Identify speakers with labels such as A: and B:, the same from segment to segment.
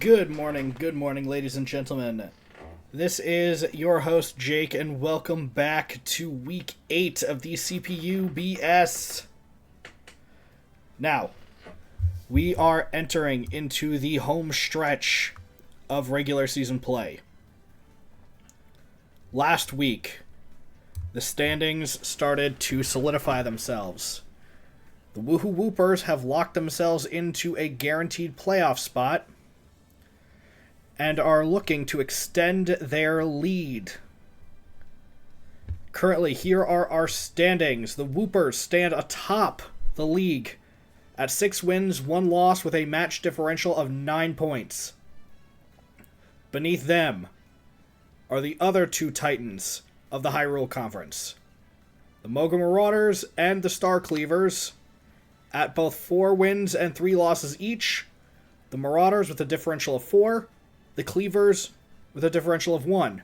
A: Good morning, ladies and gentlemen. This is your host, Jake, and welcome back to Week 8 of the CPU BS. Now, we are entering into the home stretch of regular season play. Last week, the standings started to solidify themselves. The Woohoo Woopers have locked themselves into a guaranteed playoff spot and are looking to extend their lead. Currently, here are our standings. The Woopers stand atop the league at 6 wins, 1 loss with a match differential of 9 points. Beneath them are the other two titans of the Hyrule Conference, the Marauders and the Star Cleavers, at both 4 wins and 3 losses each. The Marauders with a differential of 4, the Cleavers with a differential of 1.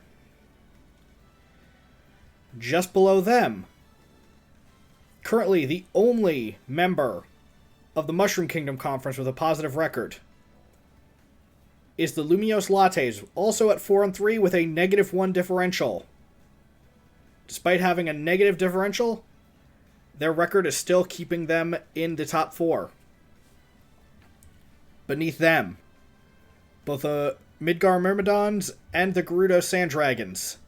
A: Just below them, currently the only member of the Mushroom Kingdom Conference with a positive record, is the Lumiose Lattes, also at 4 and 3 with a -1 differential. Despite having a negative differential, their record is still keeping them in the top 4. Beneath them, both the Midgar Myrmidons and the Gerudo Sand Dragons,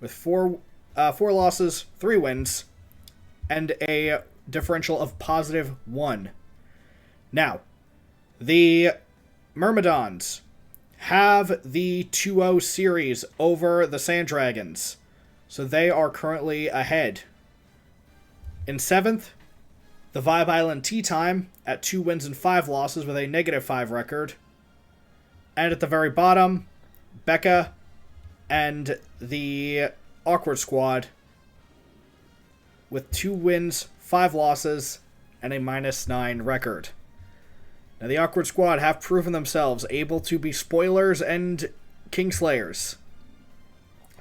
A: with 4 losses, 3 wins, and a differential of +1. Now, the Myrmidons have the 2-0 series over the Sand Dragons, so they are currently ahead. In 7th, the Vibe Island Tea Time at 2 wins and 5 losses with a -5 record. And at the very bottom, Becca and the Awkward Squad with 2 wins, 5 losses, and a -9 record. Now, the Awkward Squad have proven themselves able to be spoilers and Kingslayers.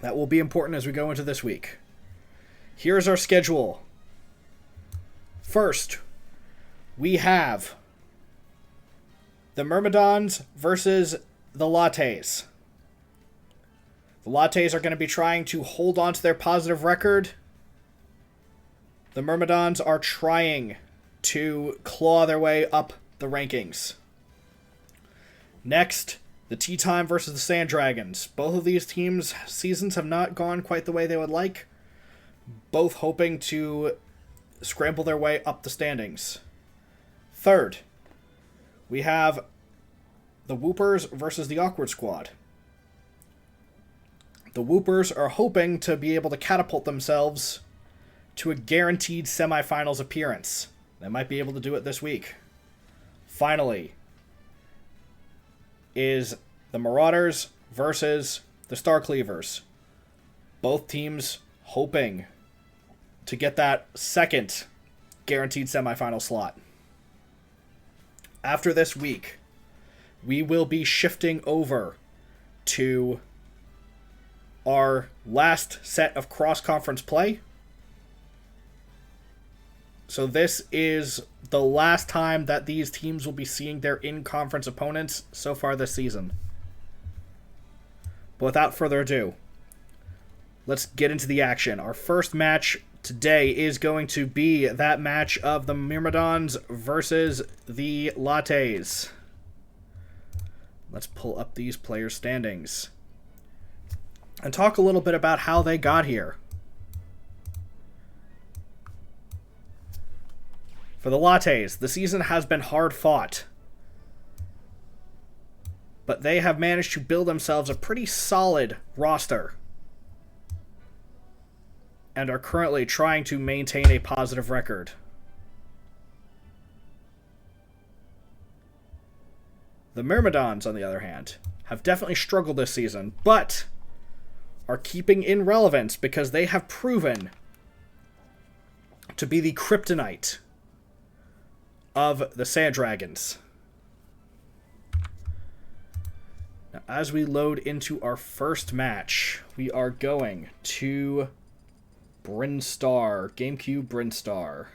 A: That will be important as we go into this week. Here's our schedule. First, we have the Myrmidons versus the Lattes. The Lattes are going to be trying to hold on to their positive record. The Myrmidons are trying to claw their way up the rankings. Next, the Tea Time versus the Sand Dragons. Both of these teams' seasons have not gone quite the way they would like, both hoping to scramble their way up the standings. Third, we have the Woopers versus the Awkward Squad. The Woopers are hoping to be able to catapult themselves to a guaranteed semifinals appearance. They might be able to do it this week. Finally, is the Marauders versus the Star Cleavers. Both teams hoping to get that second guaranteed semifinal slot. After this week, we will be shifting over to our last set of cross-conference play. So this is the last time that these teams will be seeing their in-conference opponents so far this season. But without further ado, let's get into the action. Our first match today is going to be that match of the Myrmidons versus the Lattes. Let's pull up these players' standings and talk a little bit about how they got here. For the Lattes, the season has been hard fought, but they have managed to build themselves a pretty solid roster and are currently trying to maintain a positive record. The Myrmidons, on the other hand, have definitely struggled this season, but are keeping in relevance because they have proven to be the kryptonite of the Sand Dragons. Now, as we load into our first match, we are going to Brinstar, GameCube Brinstar.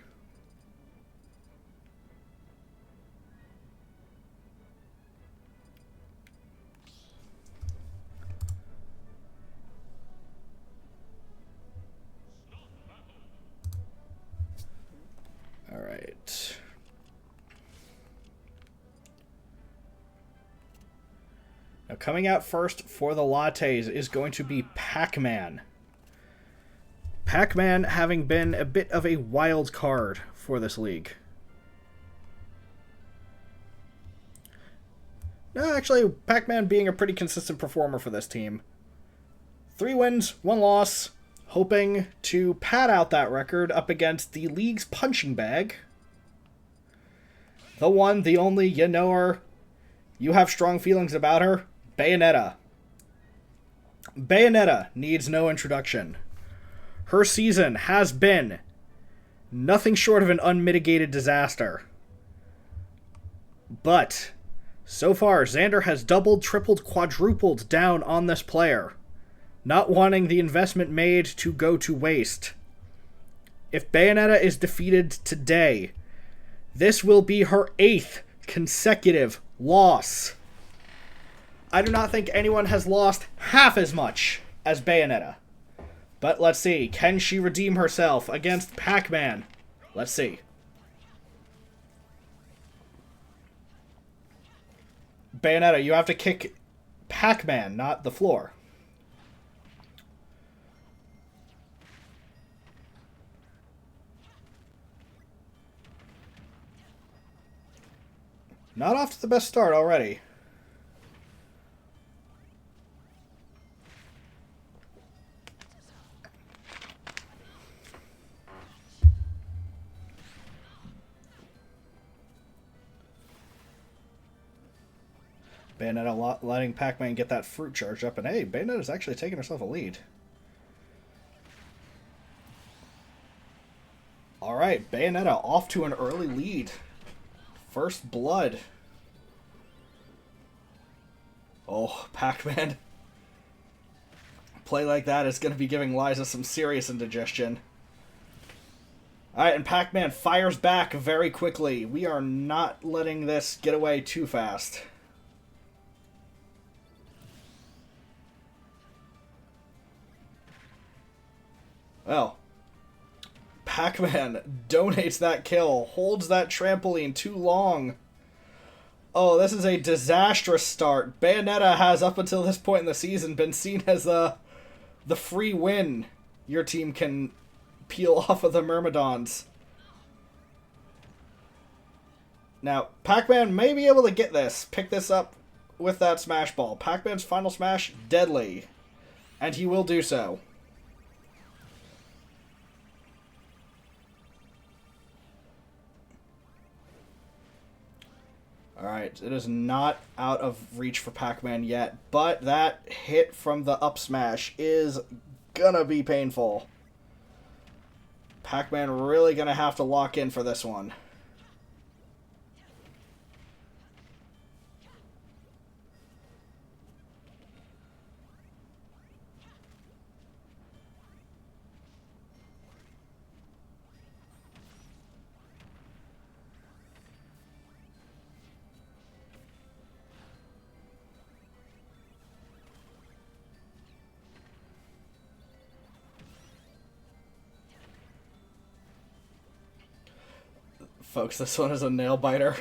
A: Now, coming out first for the Lattes is going to be Pac-Man. Pac-Man having been a bit of a wild card for this league. No, actually, Pac-Man being a pretty consistent performer for this team. 3 wins, 1 loss, hoping to pad out that record up against the league's punching bag. The one, the only, you know her, you have strong feelings about her, Bayonetta. Bayonetta needs no introduction. Her season has been nothing short of an unmitigated disaster. But so far, Xander has doubled, tripled, quadrupled down on this player, not wanting the investment made to go to waste. If Bayonetta is defeated today, this will be her 8th consecutive loss. I do not think anyone has lost half as much as Bayonetta. But let's see, can she redeem herself against Pac-Man? Let's see. Bayonetta, you have to kick Pac-Man, not the floor. Not off to the best start already. Bayonetta letting Pac-Man get that fruit charge up, and hey, Bayonetta's actually taking herself a lead. Alright, Bayonetta off to an early lead. First blood. Oh, Pac-Man. Play like that is going to be giving Liza some serious indigestion. Alright, and Pac-Man fires back very quickly. We are not letting this get away too fast. Well, Pac-Man donates that kill, holds that trampoline too long. Oh, this is a disastrous start. Bayonetta has, up until this point in the season, been seen as the free win your team can peel off of the Myrmidons. Now, Pac-Man may be able to get this, pick this up with that smash ball. Pac-Man's final smash, deadly. And he will do so. Alright, it is not out of reach for Pac-Man yet, but that hit from the up smash is gonna be painful. Pac-Man really gonna have to lock in for this one. Folks, this one is a nail-biter.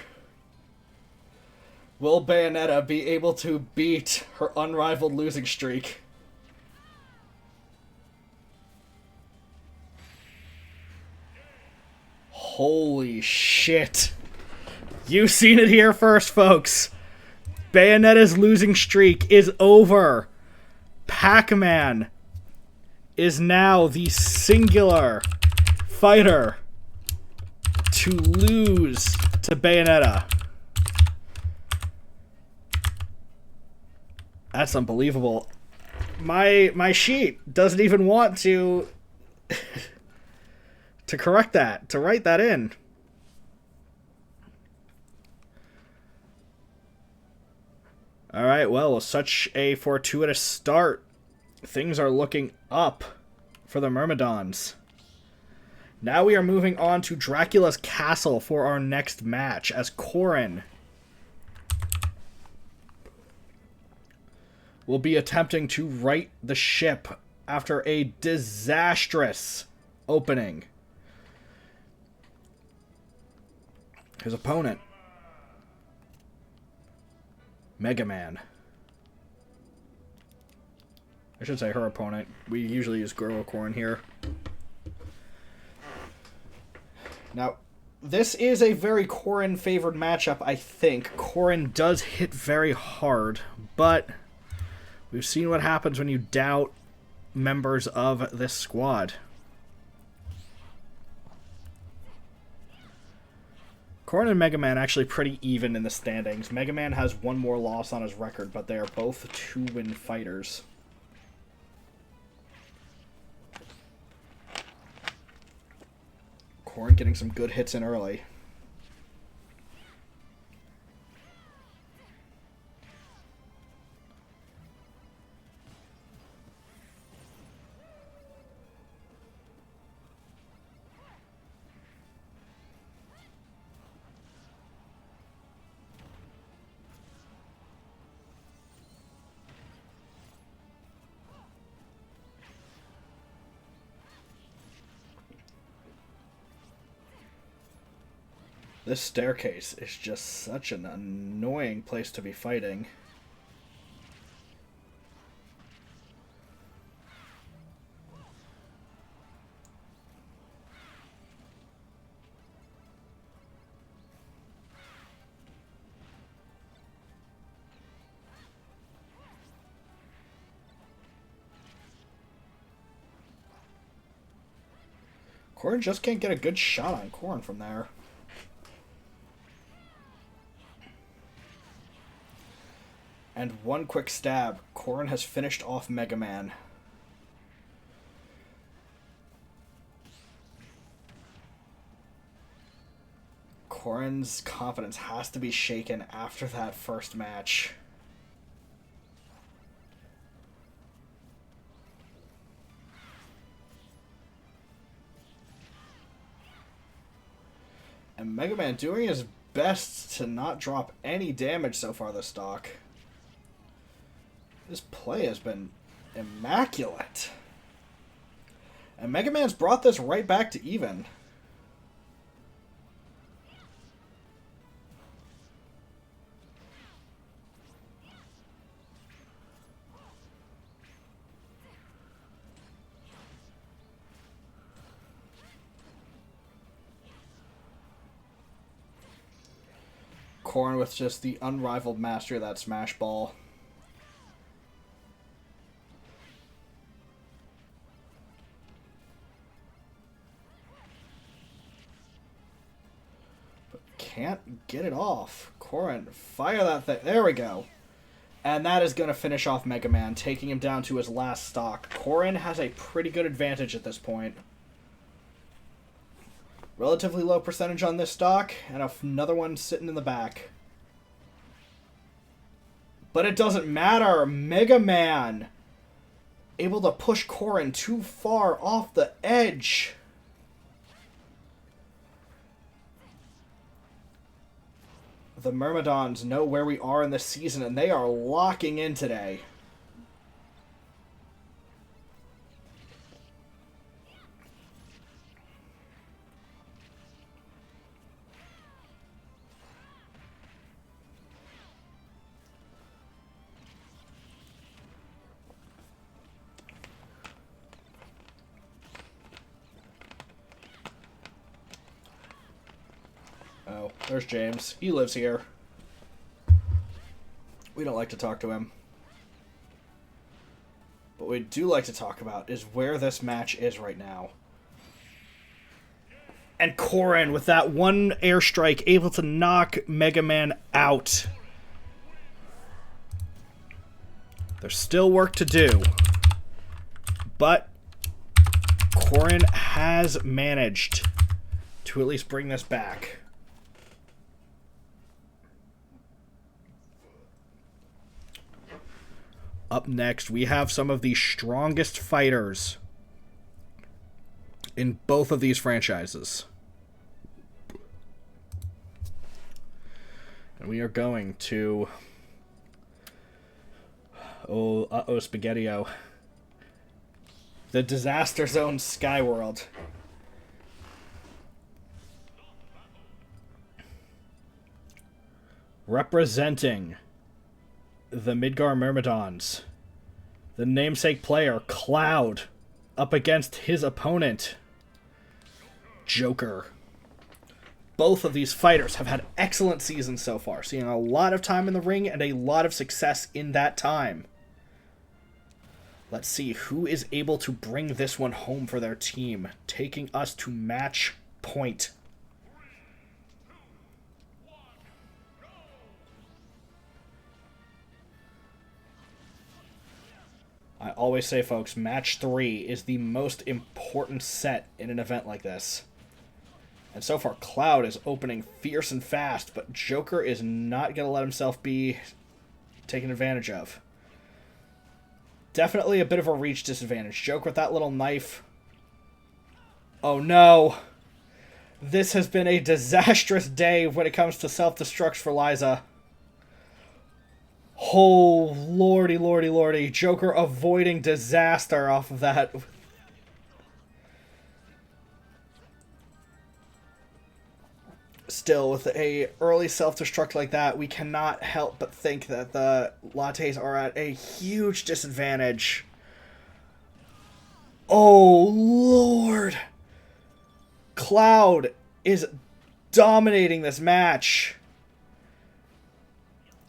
A: Will Bayonetta be able to beat her unrivaled losing streak? Holy shit. You've seen it here first, folks. Bayonetta's losing streak is over. Pac-Man is now the singular fighter to lose to Bayonetta. That's unbelievable. My sheet doesn't even want to to correct that, to write that in. Alright, well, with such a fortuitous start, things are looking up for the Myrmidons. Now we are moving on to Dracula's Castle for our next match, as Corin will be attempting to right the ship after a disastrous opening. His opponent, Mega Man. should say her opponent. We usually use Growacorn here. Now, this is a very Corrin-favored matchup, I think. Corrin does hit very hard, but we've seen what happens when you doubt members of this squad. Corrin and Mega Man actually pretty even in the standings. Mega Man has one more loss on his record, but they are both 2-win fighters. Corrin getting some good hits in early. This staircase is just such an annoying place to be fighting. Corrin just can't get a good shot on Corrin from there. And one quick stab. Corrin has finished off Mega Man. Corrin's confidence has to be shaken after that first match. And Mega Man doing his best to not drop any damage so far this stock. This play has been immaculate. And Mega Man's brought this right back to even. Corrin with just the unrivaled mastery of that smash ball. Can't get it off. Corrin, fire that thing. There we go. And that is going to finish off Mega Man, taking him down to his last stock. Corrin has a pretty good advantage at this point. Relatively low percentage on this stock, and another one sitting in the back. But it doesn't matter. Mega Man able to push Corrin too far off the edge. The Myrmidons know where we are in this season, and they are locking in today. Oh, there's James. He lives here. We don't like to talk to him. But what we do like to talk about is where this match is right now. And Corrin, with that one airstrike, able to knock Mega Man out. There's still work to do. But Corrin has managed to at least bring this back. Up next, we have some of the strongest fighters in both of these franchises. And we are going to... Spaghetti-O. The Disaster Zone Skyworld. Representing the Midgar Myrmidons, The namesake player, Cloud, up against his opponent, Joker. Both of these fighters have had excellent seasons so far, seeing a lot of time in the ring and a lot of success in that time. Let's see who is able to bring this one home for their team, taking us to match point. I always say, folks, match 3 is the most important set in an event like this. And so far, Cloud is opening fierce and fast, but Joker is not going to let himself be taken advantage of. Definitely a bit of a reach disadvantage. Joker with that little knife. Oh no! This has been a disastrous day when it comes to self-destruct for Liza. Oh, lordy, lordy, lordy. Joker avoiding disaster off of that. Still, with a early self-destruct like that, we cannot help but think that the Lattes are at a huge disadvantage. Oh, Lord. Cloud is dominating this match.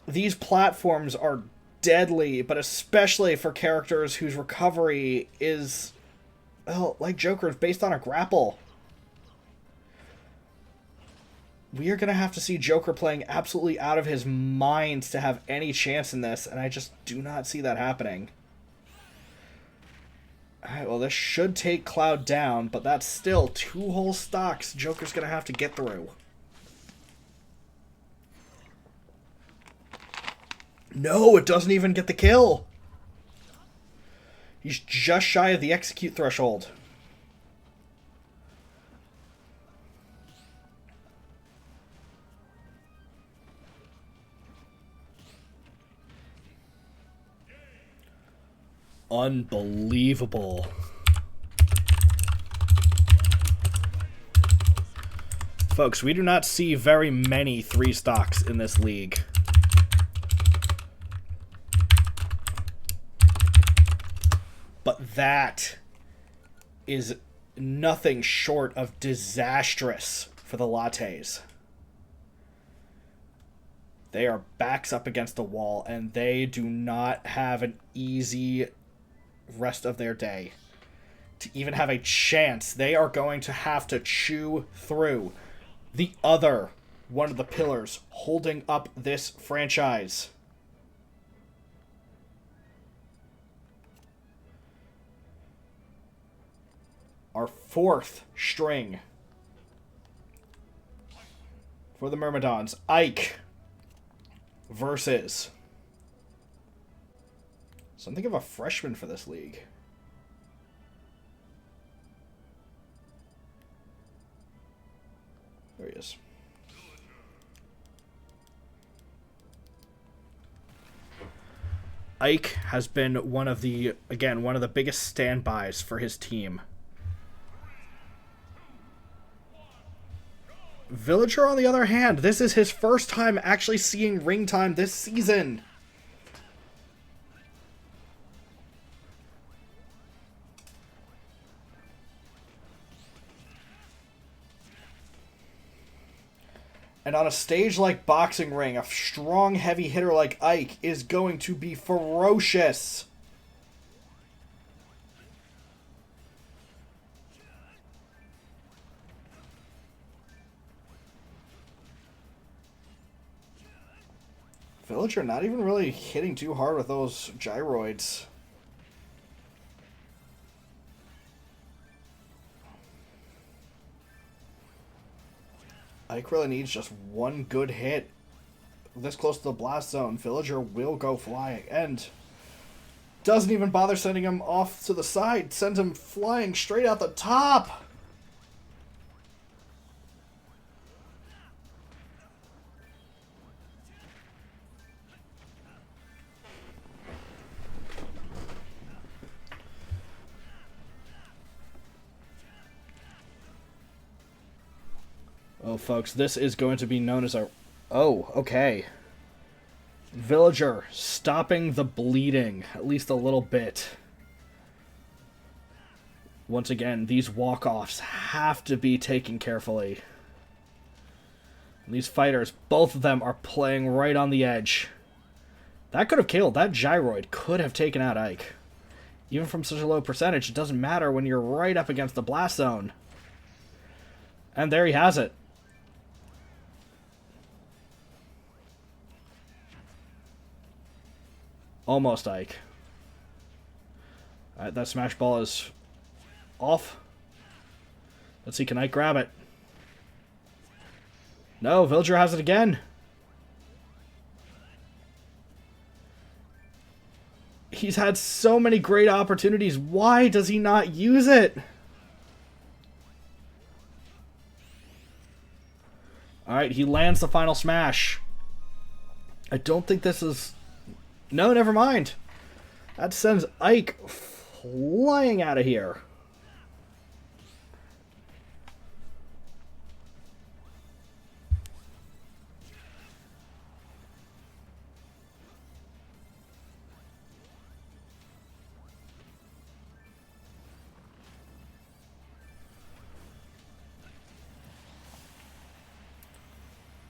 A: These platforms are deadly, but especially for characters whose recovery is, well, like Joker's, based on a grapple. We are going to have to see Joker playing absolutely out of his mind to have any chance in this, and I just do not see that happening. Alright, well, this should take Cloud down, but that's still 2 whole stocks Joker's going to have to get through. No, it doesn't even get the kill. He's just shy of the execute threshold. Unbelievable. Folks, we do not see very many 3 stocks in this league. But that is nothing short of disastrous for the Lattes. They are backs up against the wall, and they do not have an easy rest of their day. To even have a chance, they are going to have to chew through the other one of the pillars holding up this franchise. Our 4th string for the Myrmidons, Ike versus something of a freshman for this league. There he is. Ike has been one of the biggest standbys for his team. Villager, on the other hand, this is his first time actually seeing ring time this season. And on a stage like Boxing Ring, a strong, heavy hitter like Ike is going to be ferocious. Villager not even really hitting too hard with those gyroids. Ike really needs just one good hit. This close to the blast zone, Villager will go flying. And doesn't even bother sending him off to the side. Sends him flying straight out the top. Oh, folks, this is going to be known as our... Oh, okay. Villager, stopping the bleeding, at least a little bit. Once again, these walk-offs have to be taken carefully. These fighters, both of them are playing right on the edge. That could have killed. That gyroid could have taken out Ike. Even from such a low percentage, it doesn't matter when you're right up against the blast zone. And there he has it. Almost Ike. Alright, that smash ball is off. Let's see, can Ike grab it? No, Villager has it again. He's had so many great opportunities. Why does he not use it? Alright, he lands the final smash. I don't think this is... No, never mind. That sends Ike flying out of here.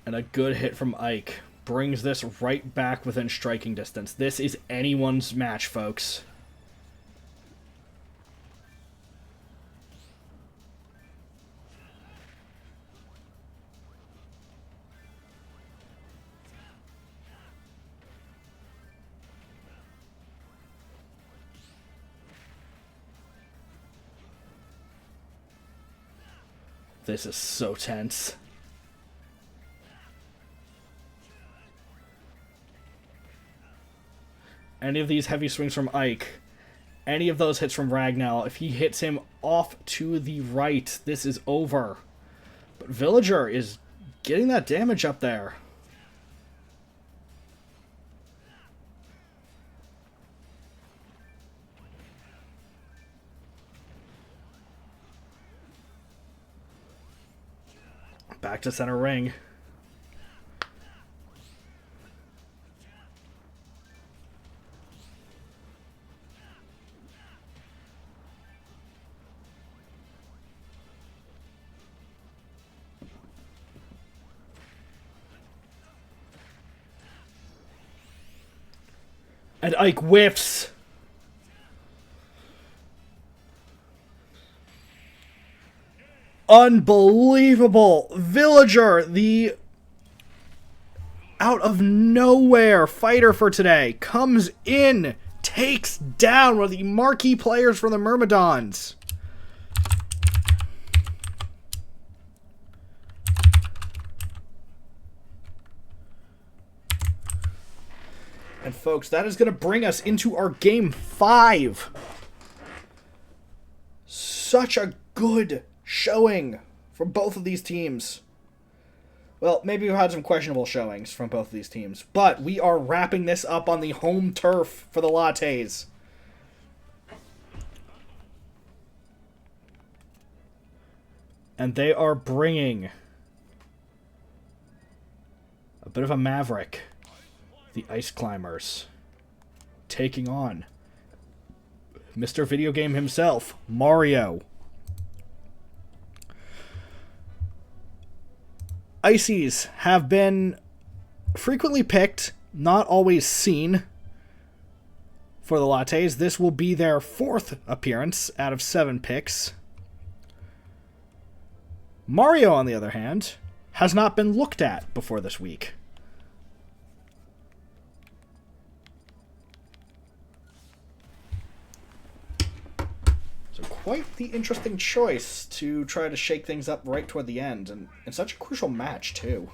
A: And a good hit from Ike brings this right back within striking distance. This is anyone's match, folks. This is so tense. Any of these heavy swings from Ike, any of those hits from Ragnar, if he hits him off to the right, this is over. But Villager is getting that damage up there. Back to center ring. And Ike whiffs. Unbelievable. Villager, the out of nowhere fighter for today, comes in, takes down one of the marquee players from the Myrmidons. And folks, that is going to bring us into our Game 5. Such a good showing from both of these teams. Well, maybe we've had some questionable showings from both of these teams. But we are wrapping this up on the home turf for the Lattes. And they are bringing a bit of a maverick. The Ice Climbers taking on Mr. Video Game himself, Mario. Ices have been frequently picked, not always seen for the Lattes. This will be their 4th appearance out of 7 picks. Mario, on the other hand, has not been looked at before this week. Quite the interesting choice to try to shake things up right toward the end, and in such a crucial match, too.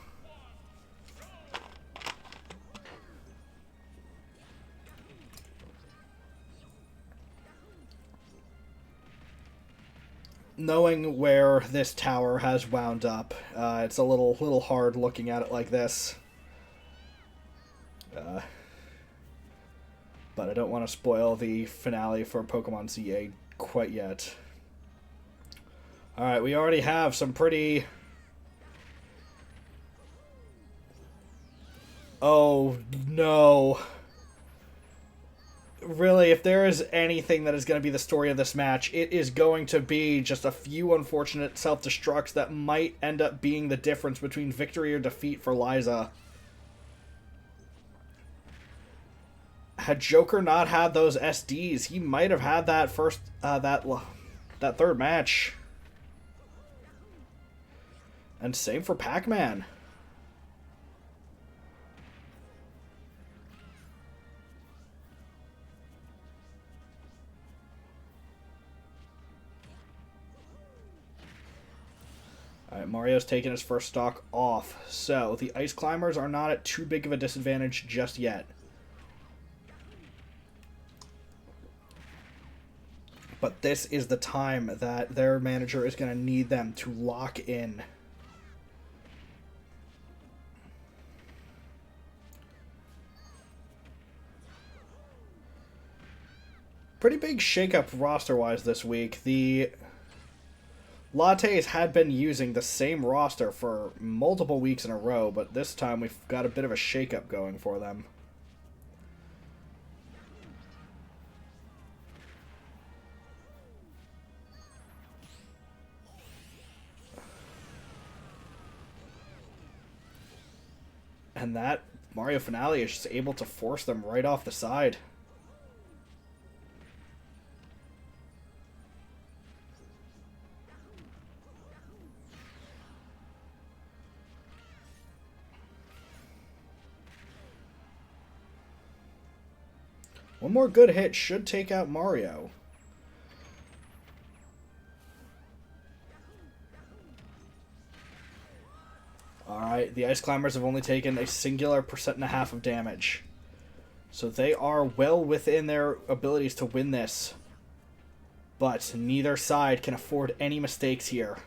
A: Knowing where this tower has wound up, it's a little hard looking at it like this. But I don't want to spoil the finale for Pokemon CA quite yet. Alright, we already have some pretty Oh, no. Really, if there is anything that is going to be the story of this match, it is going to be just a few unfortunate self-destructs that might end up being the difference between victory or defeat for Liza. Had Joker not had those SDs, he might have had that that third match. And same for Pac-Man. Alright, Mario's taking his first stock off. So, the Ice Climbers are not at too big of a disadvantage just yet. But this is the time that their manager is going to need them to lock in. Pretty big shakeup roster-wise this week. The Lattes had been using the same roster for multiple weeks in a row, but this time we've got a bit of a shakeup going for them. And that Mario Finale is just able to force them right off the side. One more good hit should take out Mario. Alright, the Ice Climbers have only taken a singular 1.5% of damage. So they are well within their abilities to win this. But neither side can afford any mistakes here.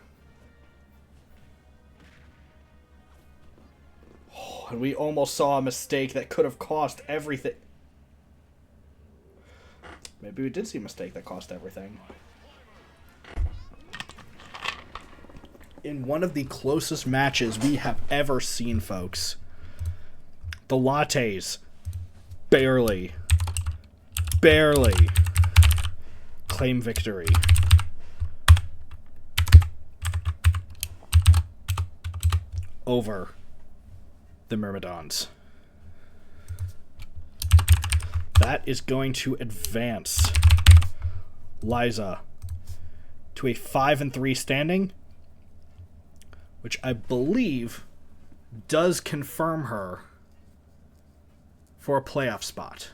A: Oh, and we almost saw a mistake that could have cost everything. Maybe we did see a mistake that cost everything. In one of the closest matches we have ever seen, folks, the Lattes barely claim victory. Over the Myrmidons. That is going to advance Liza to a 5-3 standing, which I believe does confirm her for a playoff spot.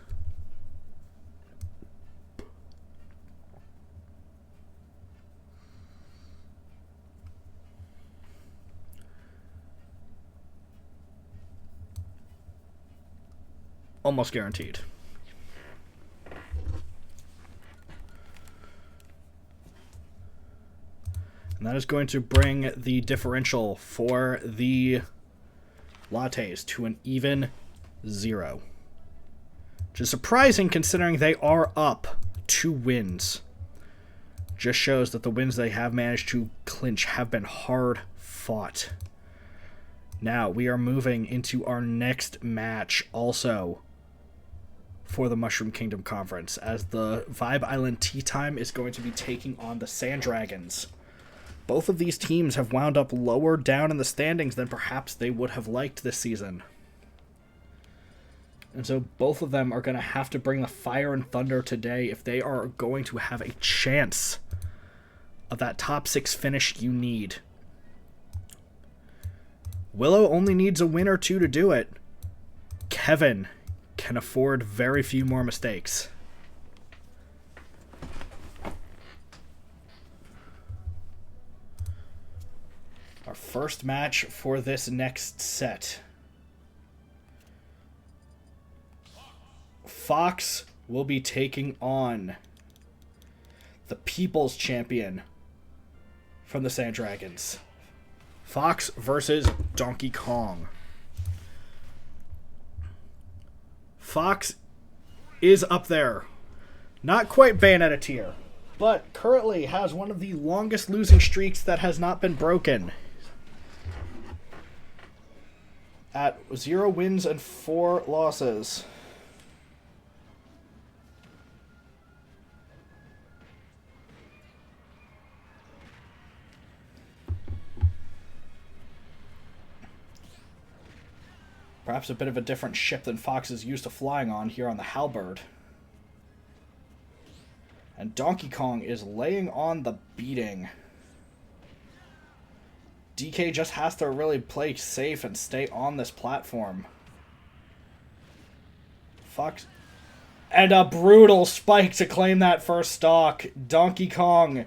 A: Almost guaranteed. And that is going to bring the differential for the Lattes to an even 0. Which is surprising considering they are up 2 wins. Just shows that the wins they have managed to clinch have been hard fought. Now we are moving into our next match also for the Mushroom Kingdom Conference, as the Vibe Island Tea Time is going to be taking on the Sand Dragons. Both of these teams have wound up lower down in the standings than perhaps they would have liked this season. And so both of them are going to have to bring the fire and thunder today if they are going to have a chance of that top 6 finish you need. Willow only needs a win or 2 to do it. Kevin can afford very few more mistakes. Our first match for this next set. Fox will be taking on the People's Champion from the Sand Dragons. Fox versus Donkey Kong. Fox is up there. Not quite Bayonetta tier, but currently has one of the longest losing streaks that has not been broken. at 0 wins and 4 losses. Perhaps a bit of a different ship than Fox is used to flying on here on the Halberd. And Donkey Kong is laying on the beating. DK just has to really play safe and stay on this platform. Fox. And a brutal spike to claim that first stock. Donkey Kong.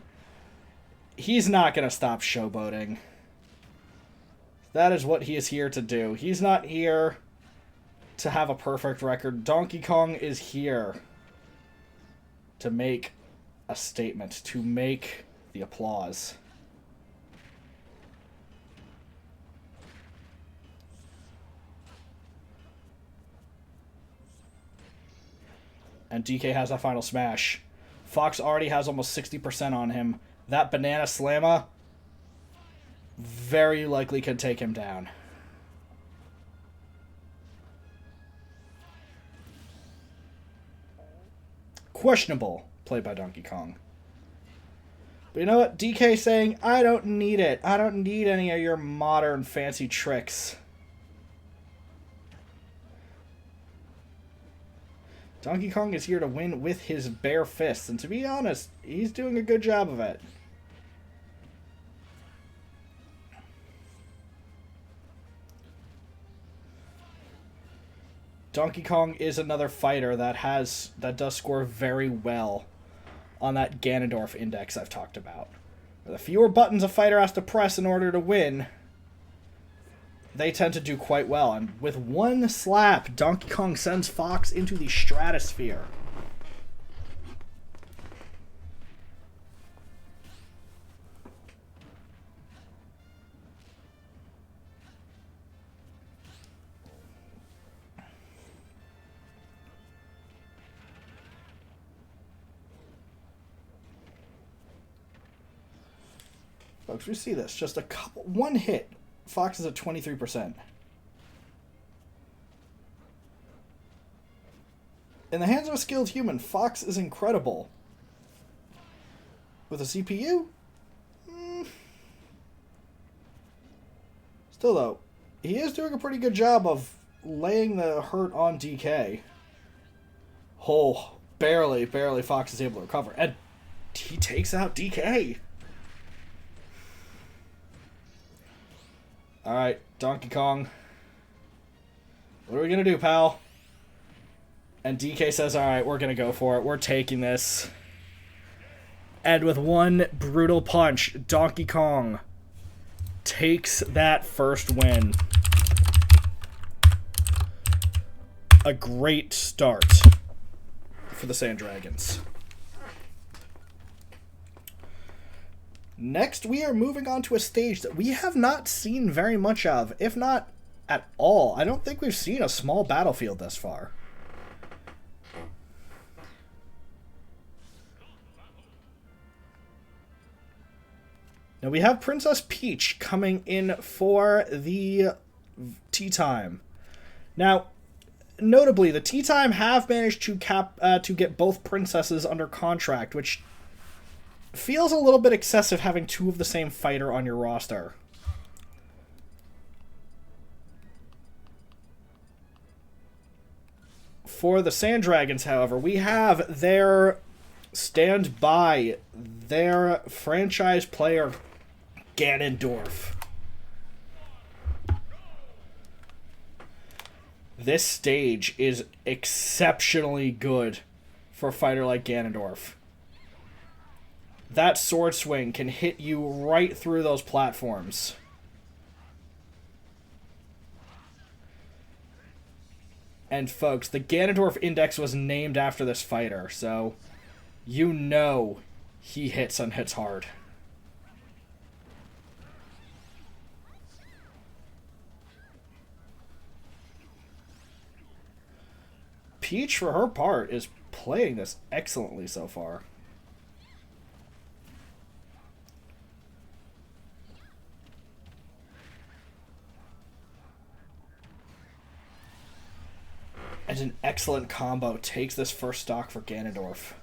A: He's not going to stop showboating. That is what he is here to do. He's not here to have a perfect record. Donkey Kong is here to make a statement, to make the applause. And DK has that final smash. Fox already has almost 60% on him. That banana slammer very likely can take him down. Questionable play by Donkey Kong. But you know what? DK saying, I don't need it. I don't need any of your modern fancy tricks. Donkey Kong is here to win with his bare fists. And to be honest, he's doing a good job of it. Donkey Kong is another fighter that does score very well on that Ganondorf index I've talked about. The fewer buttons a fighter has to press in order to win, they tend to do quite well. And with one slap, Donkey Kong sends Fox into the stratosphere. Folks, we see this. Just one hit. Fox is at 23%. In the hands of a skilled human, Fox is incredible. With a CPU? Still, though, he is doing a pretty good job of laying the hurt on DK. Oh, barely Fox is able to recover. And he takes out DK. Alright, Donkey Kong. What are we going to do, pal? And DK says, alright, we're going to go for it. We're taking this. And with one brutal punch, Donkey Kong takes that first win. A great start for the Sand Dragons. Next, we are moving on to a stage that we have not seen very much of, if not at all. I don't think we've seen a small battlefield thus far. Now, we have Princess Peach coming in for the Tea Time. Now, notably, the Tea Time have managed to get both princesses under contract, which feels a little bit excessive having two of the same fighter on your roster. For the Sand Dragons, however, we have their standby, their franchise player, Ganondorf. This stage is exceptionally good for a fighter like Ganondorf. That sword swing can hit you right through those platforms. And folks, the Ganondorf index was named after this fighter, so you know he hits and hits hard. Peach, for her part, is playing this excellently so far. And an excellent combo takes this first stock for Ganondorf.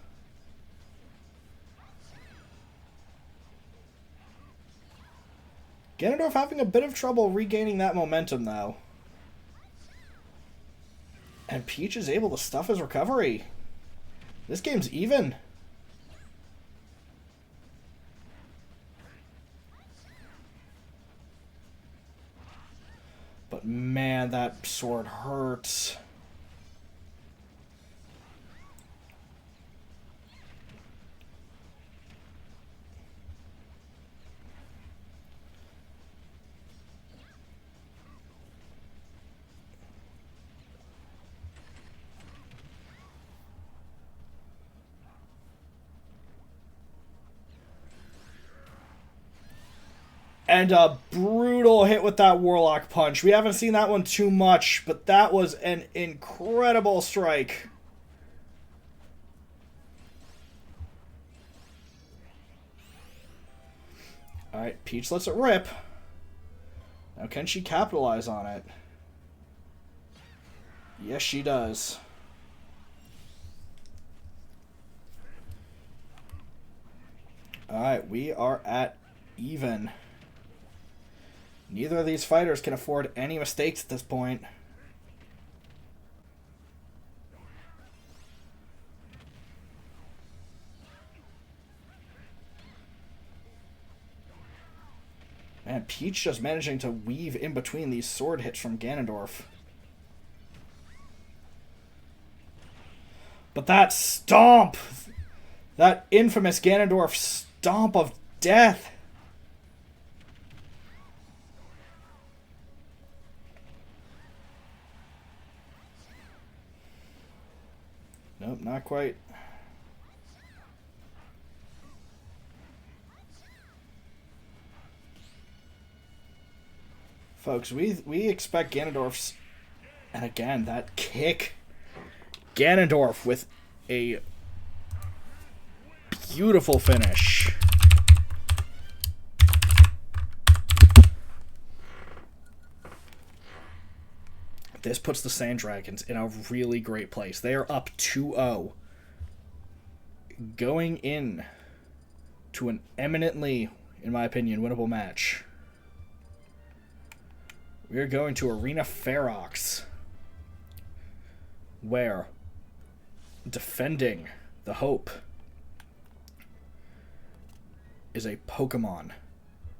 A: Ganondorf having a bit of trouble regaining that momentum, though. And Peach is able to stuff his recovery. This game's even. But man, that sword hurts. And a brutal hit with that Warlock Punch. We haven't seen that one too much, but that was an incredible strike. Alright, Peach lets it rip. Now can she capitalize on it? Yes, she does. Alright, we are at even. Neither of these fighters can afford any mistakes at this point. Man, Peach just managing to weave in between these sword hits from Ganondorf. But that stomp! That infamous Ganondorf stomp of death! Nope, not quite. Folks, we expect Ganondorf's... And again, that kick. Ganondorf with a beautiful finish. This puts the Sand Dragons in a really great place. They are up 2-0. Going in to an eminently, in my opinion, winnable match. We are going to Arena Ferox, where defending the Hope is a Pokemon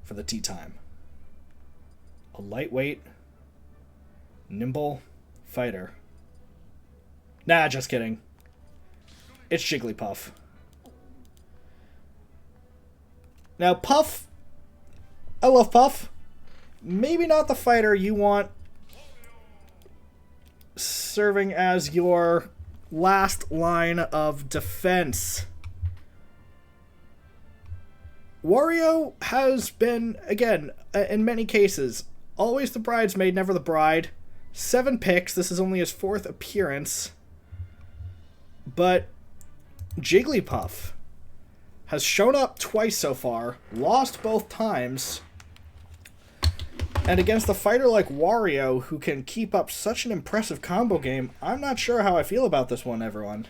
A: for the tea time. A lightweight, nimble fighter. Nah, just kidding. It's Jigglypuff. Now, Puff, I love Puff. Maybe not the fighter you want serving as your last line of defense. Wario has been, again, in many cases, always the bridesmaid, never the bride. 7 picks. This is only his 4th appearance. But Jigglypuff has shown up twice so far, lost both times, and against a fighter like Wario, who can keep up such an impressive combo game, I'm not sure how I feel about this one, everyone.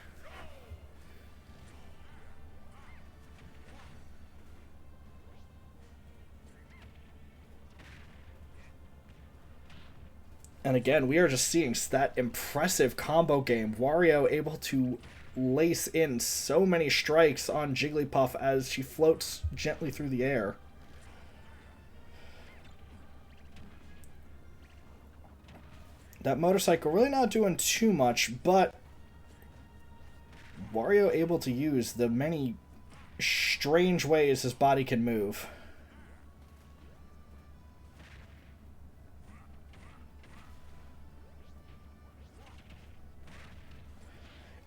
A: And again, we are just seeing that impressive combo game. Wario able to lace in so many strikes on Jigglypuff as she floats gently through the air. That motorcycle really not doing too much, but Wario able to use the many strange ways his body can move.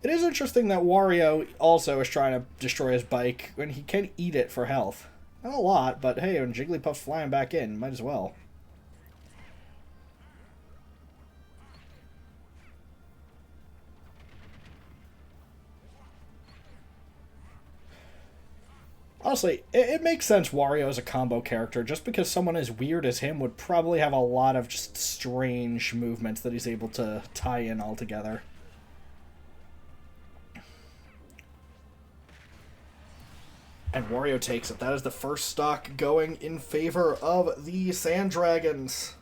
A: It is interesting that Wario also is trying to destroy his bike when he can eat it for health. Not a lot, but hey, when Jigglypuff's flying back in, might as well. Honestly, it makes sense Wario is a combo character, just because someone as weird as him would probably have a lot of just strange movements that he's able to tie in all together. And Wario takes it. That is the first stock going in favor of the Sand Dragons.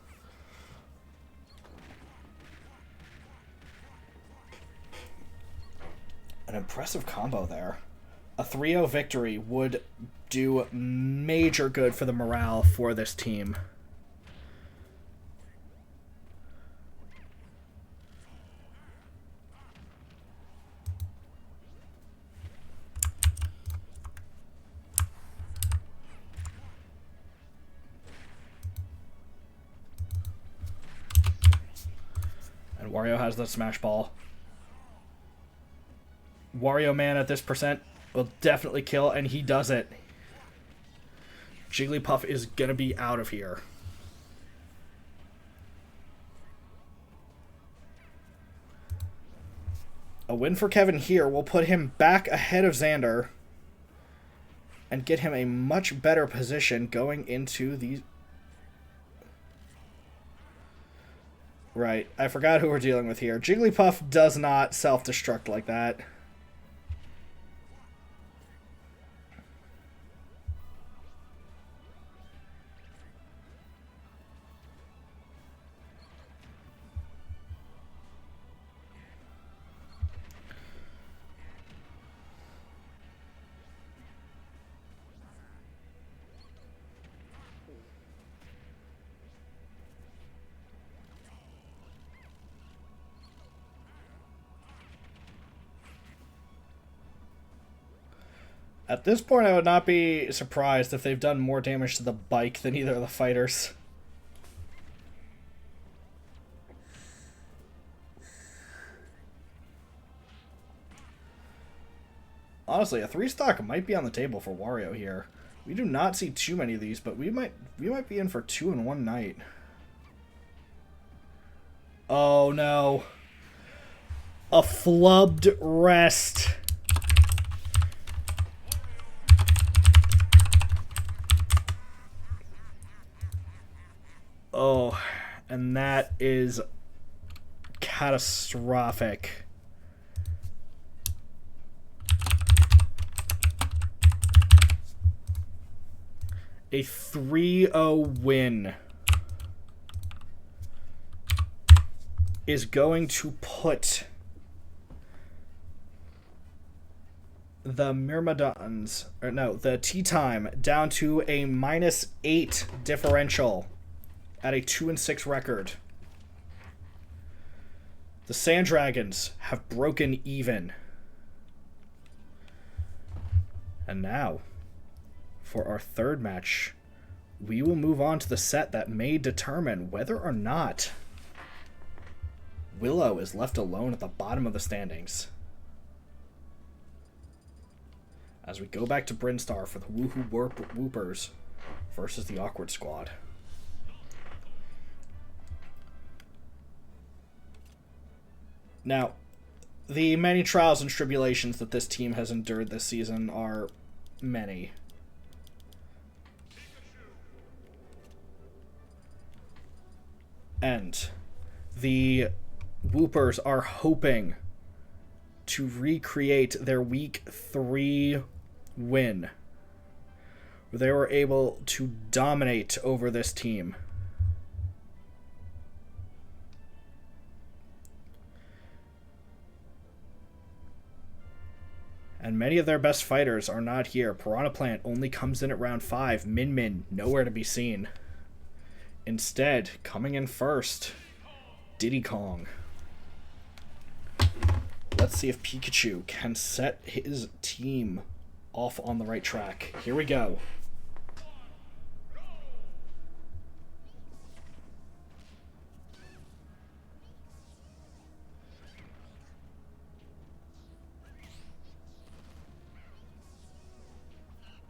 A: An impressive combo there. A 3-0 victory would do major good for the morale for this team. And Wario has the smash ball. Wario Man at this percent will definitely kill, and he does it. Jigglypuff is going to be out of here. A win for Kevin here will put him back ahead of Xander and get him a much better position going into these... Right, I forgot who we're dealing with here. Jigglypuff does not self-destruct like that. At this point, I would not be surprised if they've done more damage to the bike than either of the fighters. Honestly, a 3-stock might be on the table for Wario here. We do not see too many of these, but we might be in for 2 in one night. Oh no. A flubbed rest. Oh, and that is catastrophic. A 3-0 win is going to put the Myrmidons, or no, the Tea Time down to a -8 differential at a 2-6 record. The Sand Dragons have broken even. And now, for our third match, we will move on to the set that may determine whether or not Willow is left alone at the bottom of the standings. As we go back to Brinstar for the Woohoo Woopers versus the Awkward Squad. Now, the many trials and tribulations that this team has endured this season are many. And the Woopers are hoping to recreate their Week 3 win, where they were able to dominate over this team. And many of their best fighters are not here. Piranha Plant only comes in at round 5. Min Min, nowhere to be seen. Instead, coming in first, Diddy Kong. Let's see if Pikachu can set his team off on the right track. Here we go.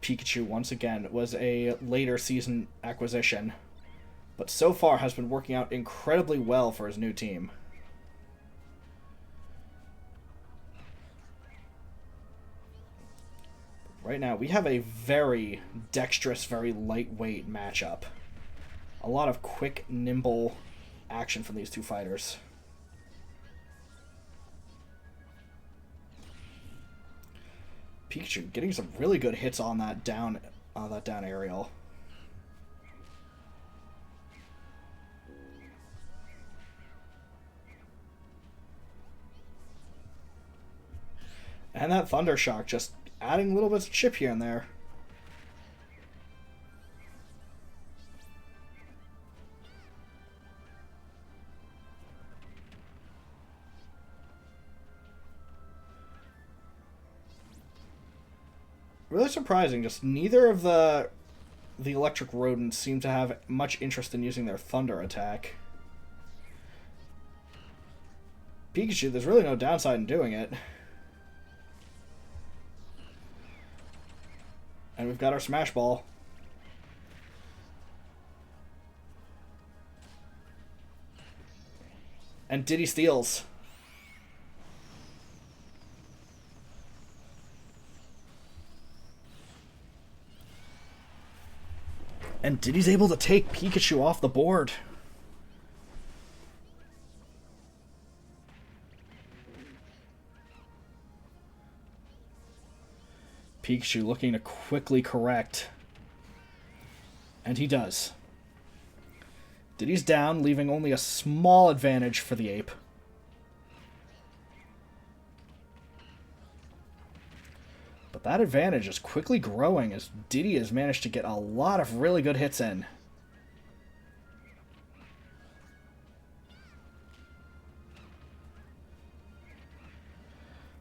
A: Pikachu, once again, was a later season acquisition, but so far has been working out incredibly well for his new team. Right now, we have a very dexterous, very lightweight matchup. A lot of quick, nimble action from these two fighters. Pikachu getting some really good hits on that down aerial. And that Thunder Shock just adding little bits of chip here and there. Really surprising, just neither of the electric rodents seem to have much interest in using their thunder attack. Pikachu, there's really no downside in doing it. And we've got our Smash Ball. And Diddy steals. And Diddy's able to take Pikachu off the board. Pikachu looking to quickly correct. And he does. Diddy's down, leaving only a small advantage for the ape. But that advantage is quickly growing as Diddy has managed to get a lot of really good hits in.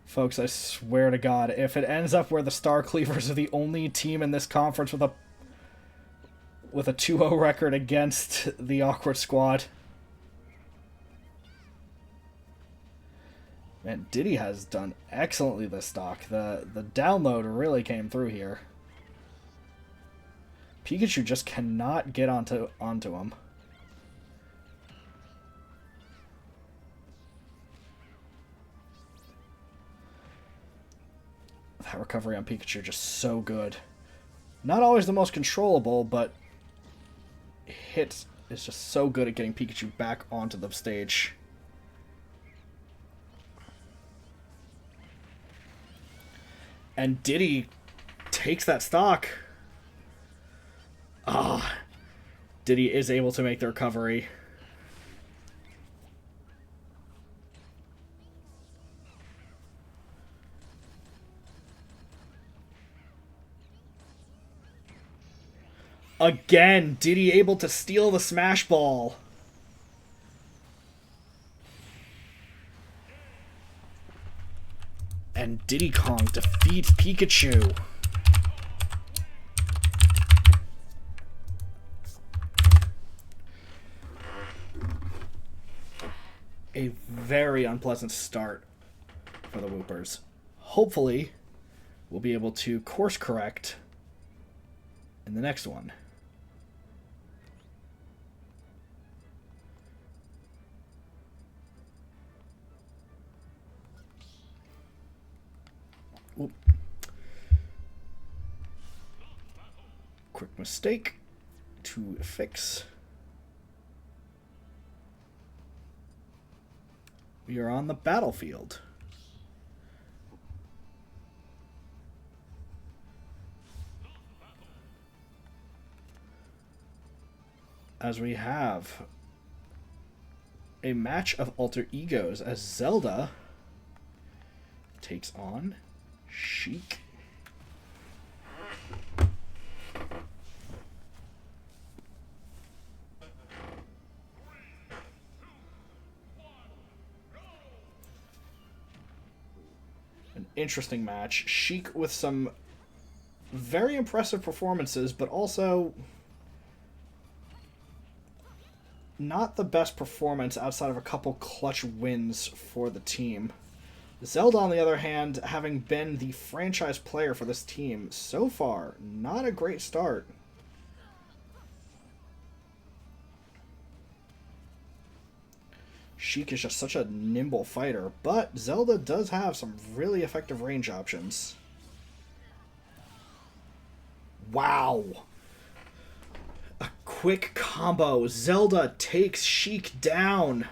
A: Folks, I swear to God, if it ends up where the Star Cleavers are the only team in this conference with a 2-0 record against the Awkward Squad. Man, Diddy has done excellently this stock. The download really came through here. Pikachu just cannot get onto him. That recovery on Pikachu just so good. Not always the most controllable, but hits is just so good at getting Pikachu back onto the stage. And Diddy takes that stock. Diddy is able to make the recovery. Again, Diddy able to steal the Smash Ball. And Diddy Kong defeats Pikachu. A very unpleasant start for the Woopers. Hopefully, we'll be able to course correct in the next one. Oop. Quick mistake to fix. We are on the battlefield. As we have a match of alter egos as Zelda takes on Sheik. An interesting match. Sheik with some very impressive performances, but also not the best performance outside of a couple clutch wins for the team. Zelda, on the other hand, having been the franchise player for this team so far, not a great start. Sheik is just such a nimble fighter, but Zelda does have some really effective range options. Wow! A quick combo. Zelda takes Sheik down.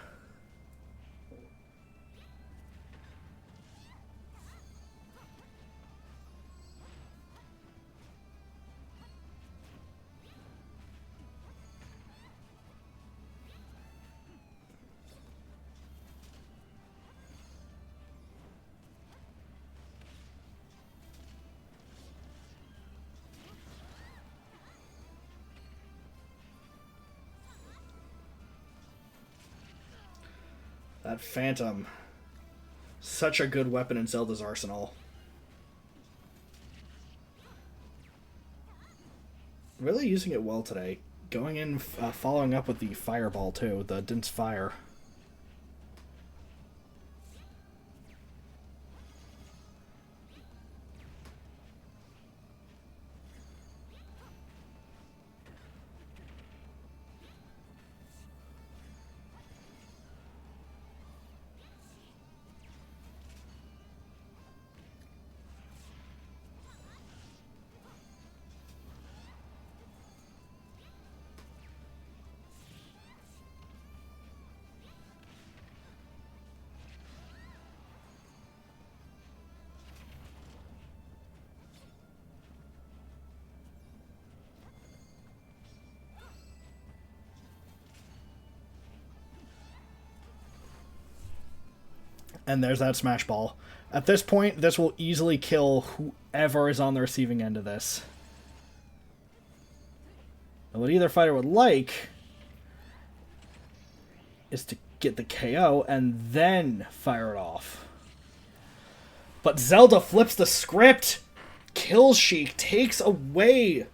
A: That Phantom. Such a good weapon in Zelda's arsenal. Really using it well today. Going in, following up with the Fireball too, the Dense Fire. And there's that Smash Ball. At this point, this will easily kill whoever is on the receiving end of this. And what either fighter would like is to get the KO and then fire it off. But Zelda flips the script. Kill Sheik takes away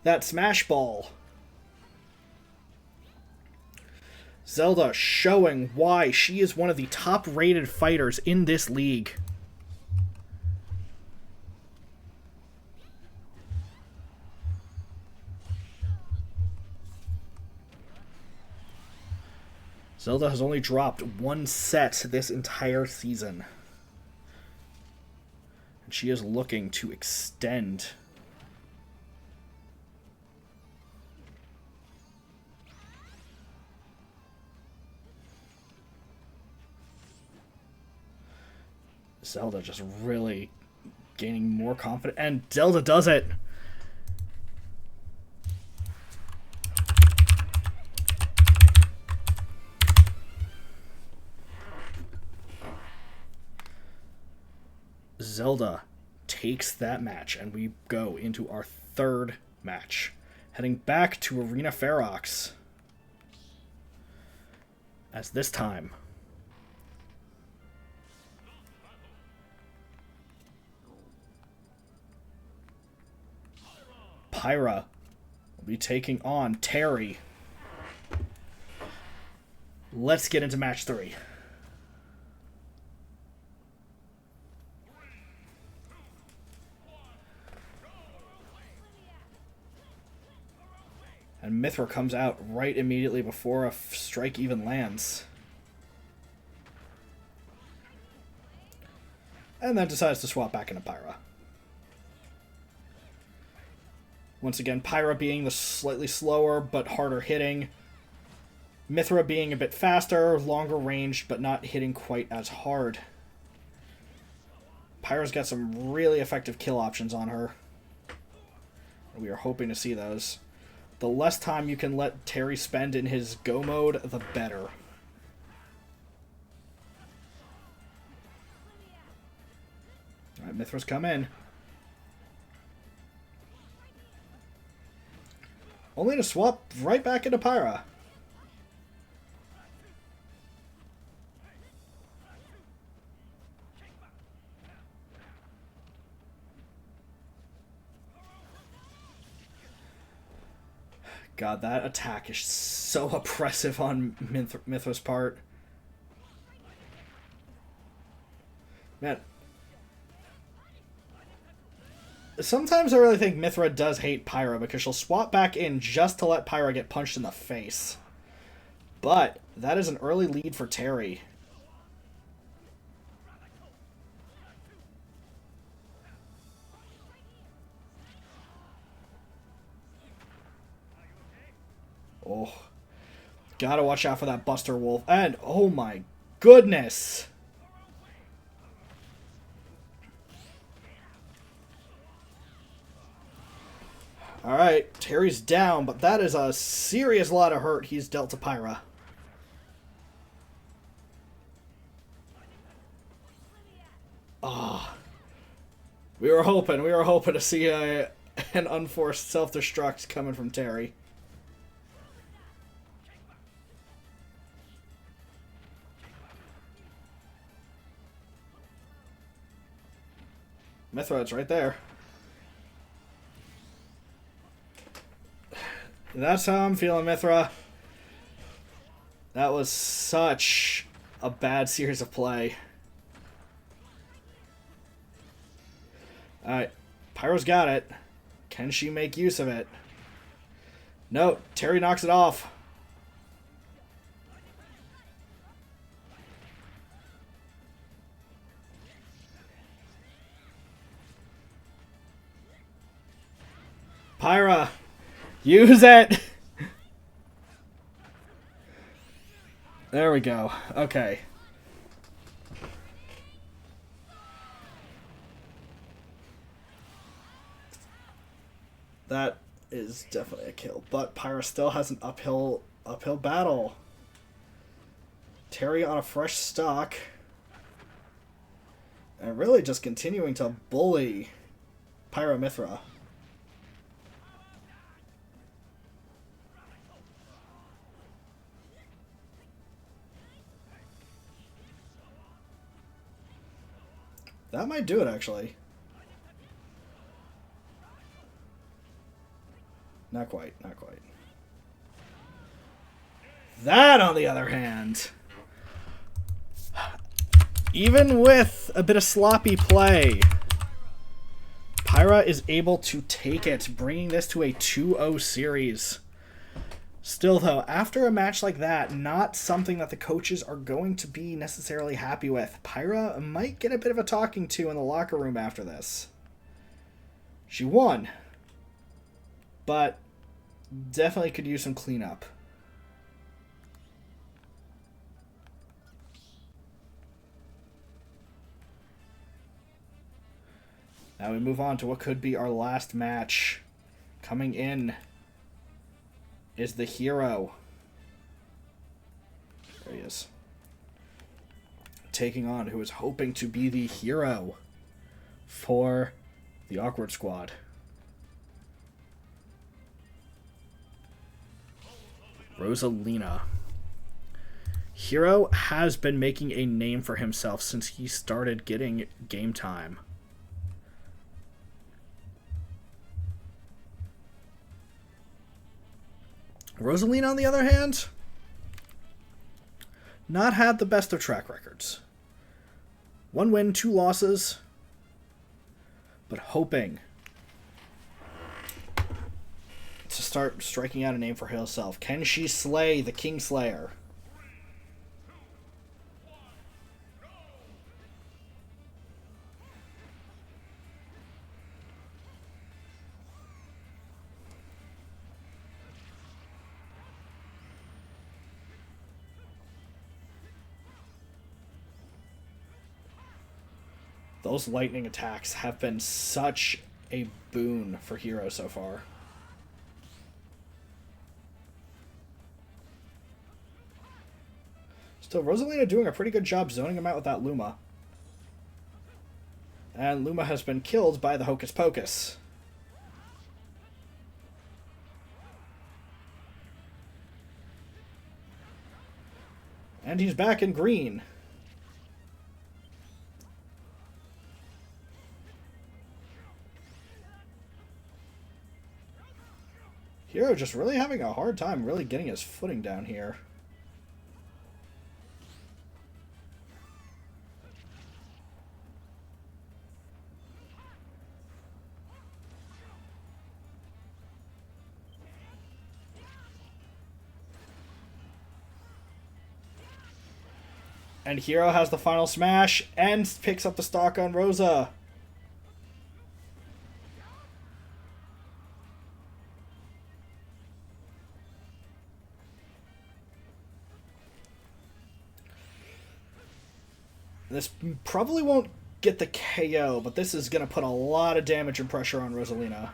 A: that Smash Ball. Zelda showing why she is one of the top-rated fighters in this league. Zelda has only dropped one set this entire season. And she is looking to extend. Zelda just really gaining more confidence. And Zelda does it. Zelda takes that match, and we go into our third match. Heading back to Arena Ferox. As this time, Pyra will be taking on Terry. Let's get into match 3. And Mythra comes out right immediately before a strike even lands. And then decides to swap back into Pyra. Once again, Pyra being the slightly slower but harder hitting. Mythra being a bit faster, longer ranged, but not hitting quite as hard. Pyra's got some really effective kill options on her. We are hoping to see those. The less time you can let Terry spend in his go mode, the better. Alright, Mythra's come in. Only to swap right back into Pyra. God, that attack is so oppressive on Mythra's part. Man. Sometimes I really think Mythra does hate Pyra because she'll swap back in just to let Pyra get punched in the face. But that is an early lead for Terry. Oh, gotta watch out for that Buster Wolf. And, oh my goodness. Alright, Terry's down, but that is a serious lot of hurt he's dealt to Pyra. Ah. We were hoping to see an unforced self-destruct coming from Terry. Mithra, it's right there. That's how I'm feeling, Mithra. That was such a bad series of play. Alright, Pyro's got it. Can she make use of it? No, Terry knocks it off. Pyra, use it! There we go. Okay. That is definitely a kill, but Pyra still has an uphill battle. Terry on a fresh stock. And really just continuing to bully Pyra Mithra. That might do it, actually. Not quite, not quite. That, on the other hand, even with a bit of sloppy play, Pyra is able to take it, bringing this to a 2-0 series. Still, though, after a match like that, not something that the coaches are going to be necessarily happy with. Pyra might get a bit of a talking to in the locker room after this. She won, but definitely could use some cleanup. Now we move on to what could be our last match. Coming in is the hero. There he is. Taking on who is hoping to be the hero for the Awkward Squad. Rosalina. Hero has been making a name for himself since he started getting game time. Rosalina, on the other hand, not had the best of track records. 1 win, 2 losses, but hoping to start striking out a name for herself. Can she slay the Kingslayer? Those lightning attacks have been such a boon for Hero so far. Still, Rosalina doing a pretty good job zoning him out with that Luma. And Luma has been killed by the Hocus Pocus. And he's back in green. Hero just really having a hard time really getting his footing down here. And Hero has the final smash and picks up the stock on Rosa. This probably won't get the KO, but this is going to put a lot of damage and pressure on Rosalina.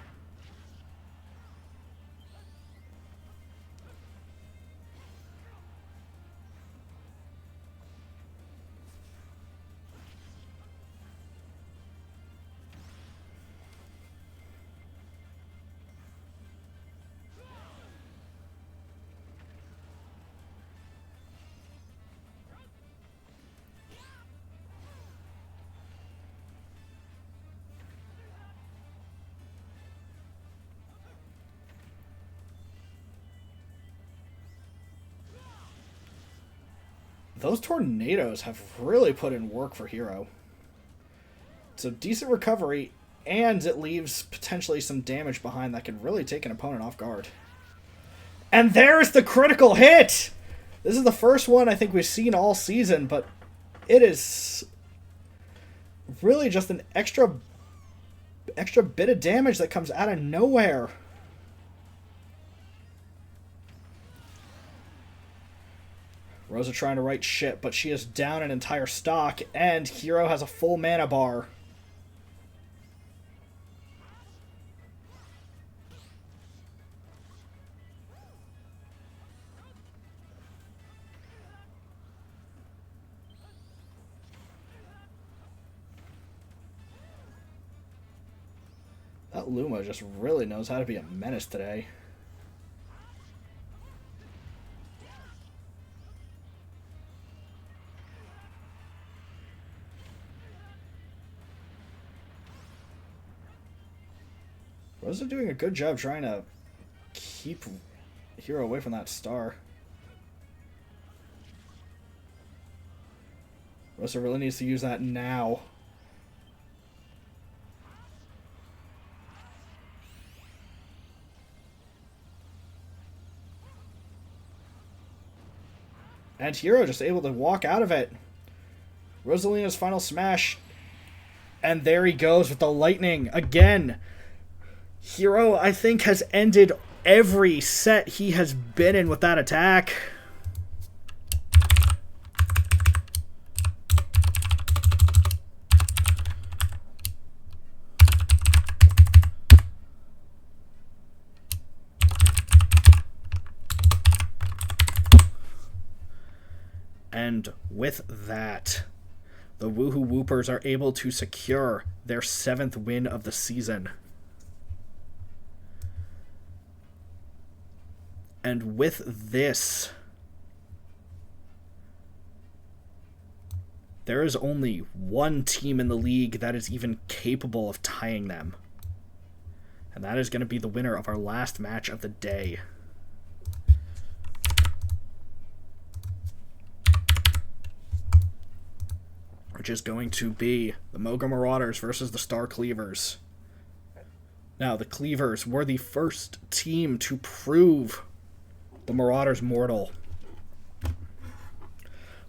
A: Those tornadoes have really put in work for Hero. So decent recovery, and it leaves potentially some damage behind that can really take an opponent off guard. And there's the critical hit! This is the first one I think we've seen all season, but it is really just an extra bit of damage that comes out of nowhere. Rosa trying to right ship, but she is down an entire stock, and Hero has a full mana bar. That Luma just really knows how to be a menace today. Rosa doing a good job trying to keep Hero away from that star. Rosa really needs to use that now. And Hero just able to walk out of it. Rosalina's final smash. And there he goes with the lightning again. Hero, I think, has ended every set he has been in with that attack. And with that, the Woohoo Woopers are able to secure their 7th win of the season. And with this, there is only one team in the league that is even capable of tying them. And that is going to be the winner of our last match of the day. Which is going to be the Moga Marauders versus the Star Cleavers. Now, the Cleavers were the first team to prove the Marauders mortal.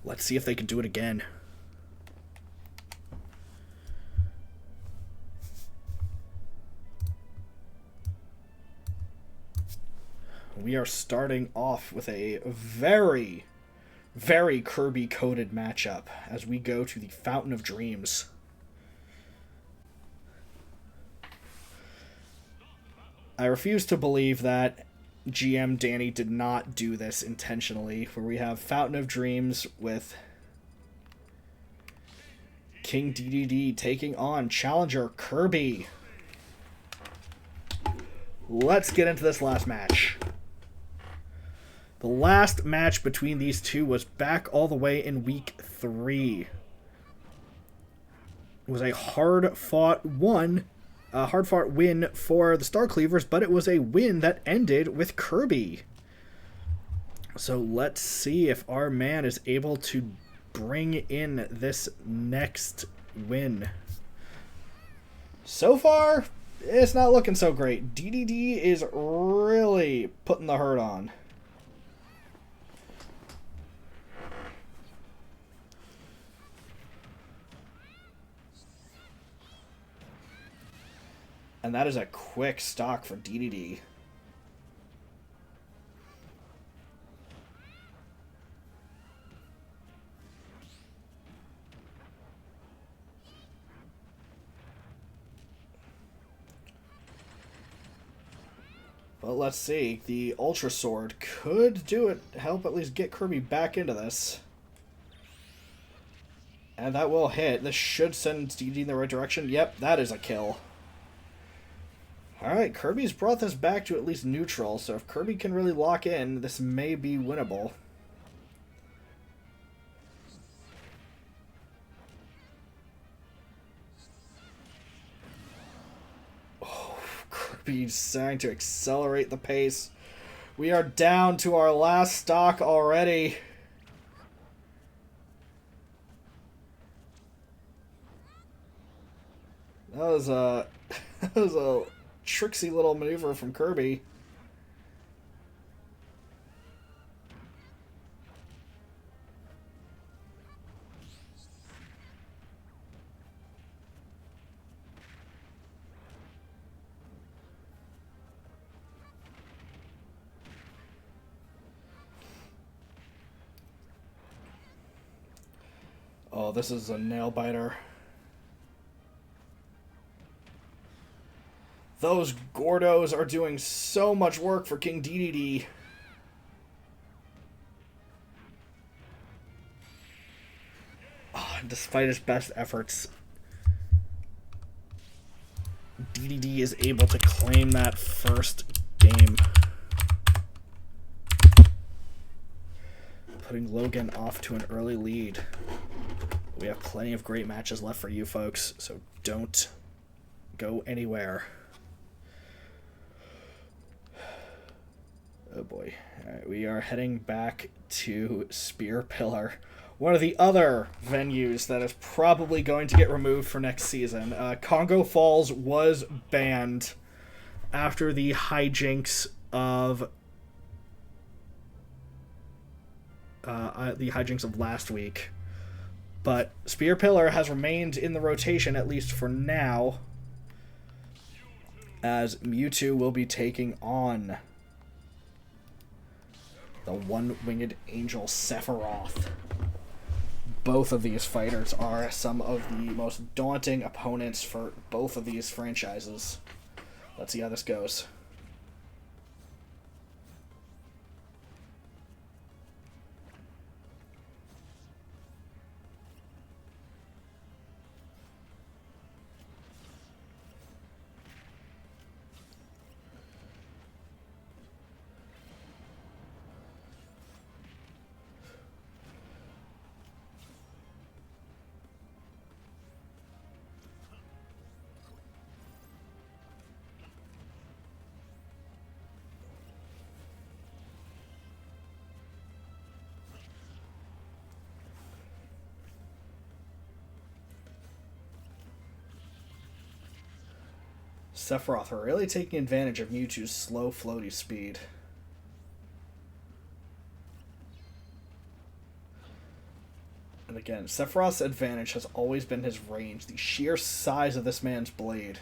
A: Let's see if they can do it again. We are starting off with a very Kirby-coded matchup as we go to the Fountain of Dreams. I refuse to believe that GM Danny did not do this intentionally, where we have Fountain of Dreams with King DDD taking on Challenger Kirby. Let's get into this last match. The last match between these two was back all the way in week 3. It was a hard-fought win for the Star Cleavers, but it was a win that ended with Kirby. So let's see if our man is able to bring in this next win. So far, it's not looking so great. DDD is really putting the hurt on. And that is a quick stock for DDD. But let's see. The Ultra Sword could do it. Help at least get Kirby back into this. And that will hit. This should send DDD in the right direction. Yep, that is a kill. Alright, Kirby's brought this back to at least neutral, so if Kirby can really lock in, this may be winnable. Oh, Kirby's trying to accelerate the pace. We are down to our last stock already. was a that was a tricksy little maneuver from Kirby. Oh, this is a nail biter. Those Gordos are doing so much work for King DDD. Oh, despite his best efforts, DDD is able to claim that first game. Putting Logan off to an early lead. We have plenty of great matches left for you folks, so don't go anywhere. Oh boy. Alright, we are heading back to Spear Pillar. One of the other venues that is probably going to get removed for next season. Congo Falls was banned after the hijinks of last week. But Spear Pillar has remained in the rotation, at least for now, as Mewtwo will be taking on the one-winged angel Sephiroth. Both of these fighters are some of the most daunting opponents for both of these franchises. Let's see how this goes. Sephiroth are really taking advantage of Mewtwo's slow, floaty speed. And again, Sephiroth's advantage has always been his range, the sheer size of this man's blade.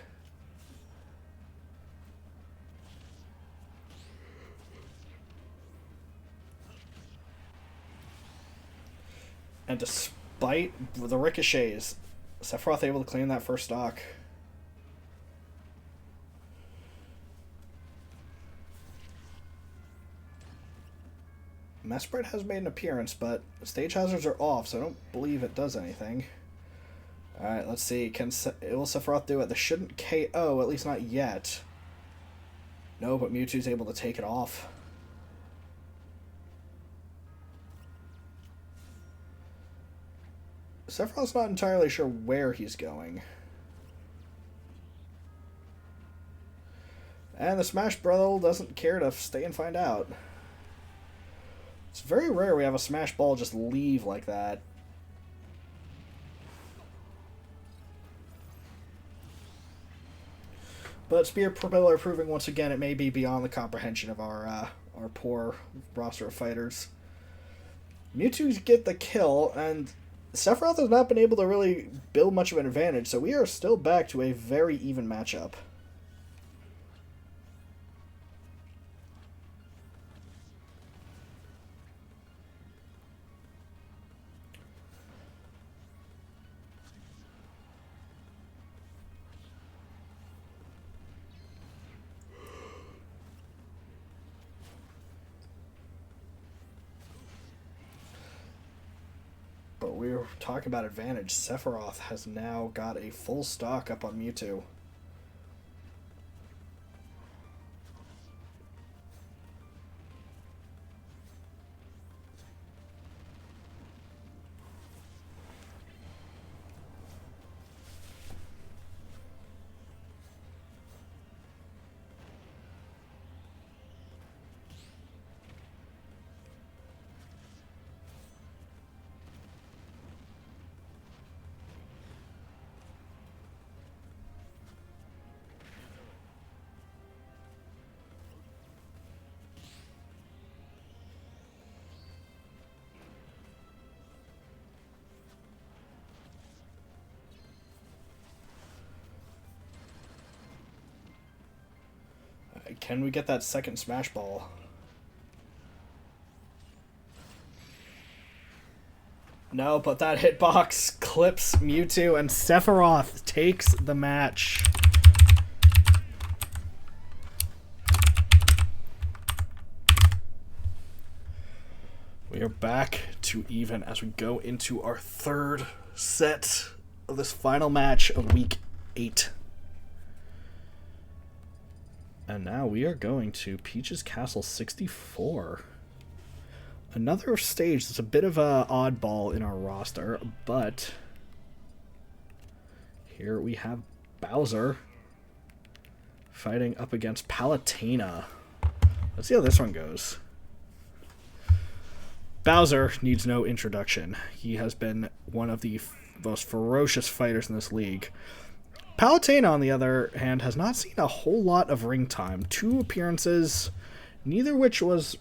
A: And despite the ricochets, Sephiroth able to claim that first stock. Mesprit has made an appearance, but stage hazards are off, so I don't believe it does anything. Alright, let's see. Will Sephiroth do it? This shouldn't KO, at least not yet. No, but Mewtwo's able to take it off. Sephiroth's not entirely sure where he's going. And the Smash Bros. Doesn't care to stay and find out. It's very rare we have a Smash Ball just leave like that. But Spear Pillar proving once again it may be beyond the comprehension of our poor roster of fighters. Mewtwo's get the kill, and Sephiroth has not been able to really build much of an advantage, so we are still back to a very even matchup. But we were talking about advantage. Sephiroth has now got a full stock up on Mewtwo. Can we get that second Smash Ball? No, but that hitbox clips Mewtwo, and Sephiroth takes the match. We are back to even as we go into our third set of this final match of Week 8. And now we are going to Peach's Castle 64. Another stage that's a bit of an oddball in our roster, but here we have Bowser fighting up against Palutena. Let's see how this one goes. Bowser needs no introduction. He has been one of the most ferocious fighters in this league. Palutena, on the other hand, has not seen a whole lot of ring time. 2 appearances, neither which was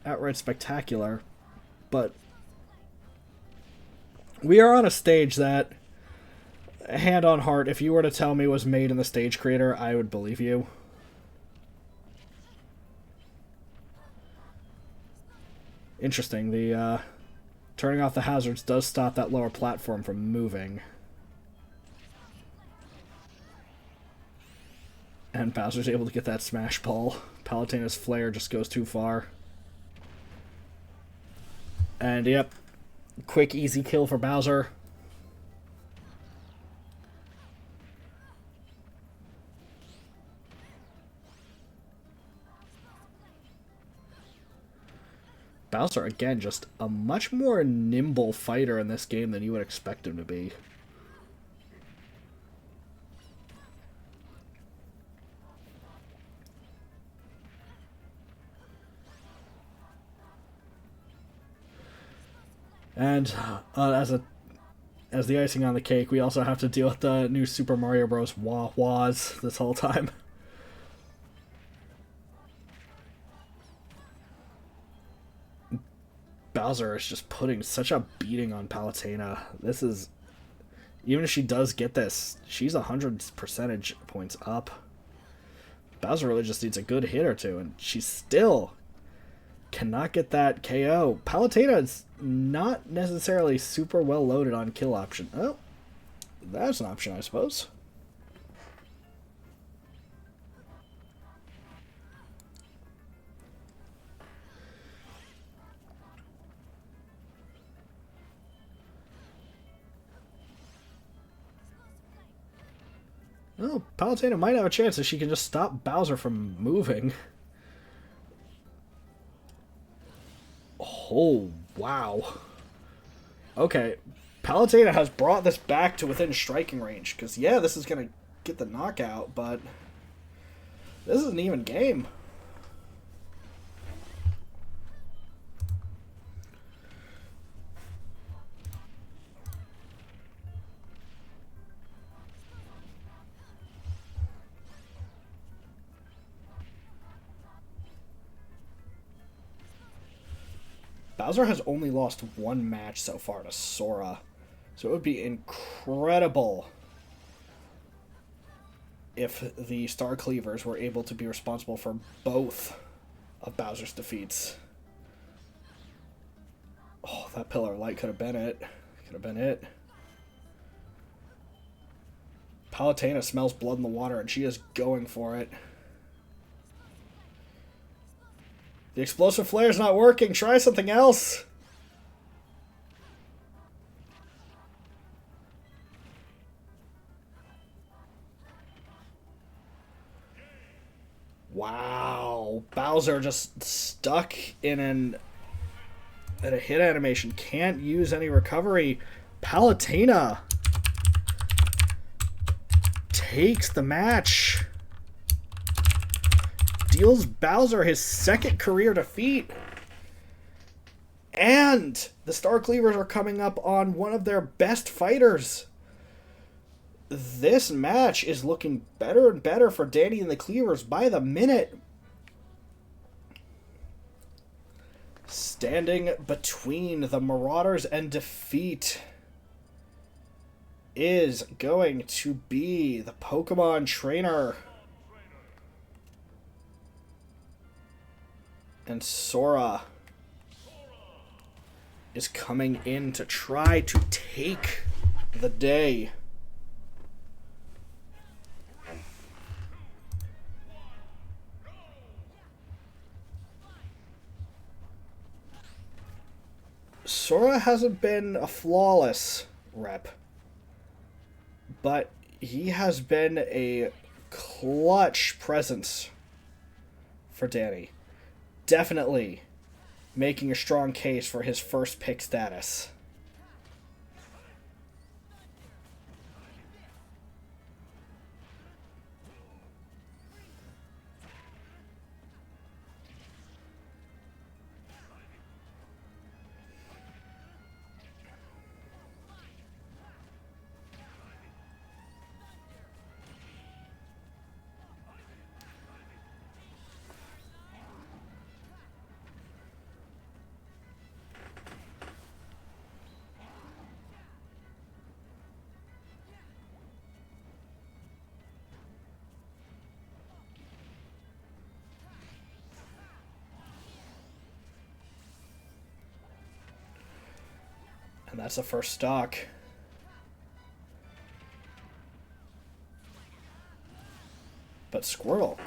A: outright spectacular, but we are on a stage that, hand on heart, if you were to tell me was made in the stage creator, I would believe you. Interesting, the turning off the hazards does stop that lower platform from moving. And Bowser's able to get that Smash Ball. Palutena's Flare just goes too far. And yep, quick, easy kill for Bowser. Bowser, again, just a much more nimble fighter in this game than you would expect him to be. And as the icing on the cake, we also have to deal with the new Super Mario Bros. Wah-wahs this whole time. Bowser is just putting such a beating on Palutena. This is... Even if she does get this, she's 100 percentage points up. Bowser really just needs a good hit or two, and she still cannot get that KO. Palutena is not necessarily super well loaded on kill option. Oh, that's an option, I suppose. Oh, Palutena might have a chance if she can just stop Bowser from moving. Oh, wow. Okay, Palutena has brought this back to within striking range. Because, yeah, this is going to get the knockout, but this is an even game. Bowser has only lost 1 match so far to Sora, so it would be incredible if the Star Cleavers were able to be responsible for both of Bowser's defeats. Oh, that Pillar of Light could have been it. Could have been it. Palutena smells blood in the water, and she is going for it. The explosive flare is not working. Try something else. Wow. Bowser just stuck in a hit animation. Can't use any recovery. Palutena takes the match. Deals Bowser his 2nd career defeat. And the Star Cleavers are coming up on one of their best fighters. This match is looking better and better for Danny and the Cleavers by the minute. Standing between the Marauders and defeat is going to be the Pokemon trainer, And Sora is coming in to try to take the day. Sora hasn't been a flawless rep, but he has been a clutch presence for Danny. Definitely making a strong case for his first pick status. And that's the first stock. But Squirtle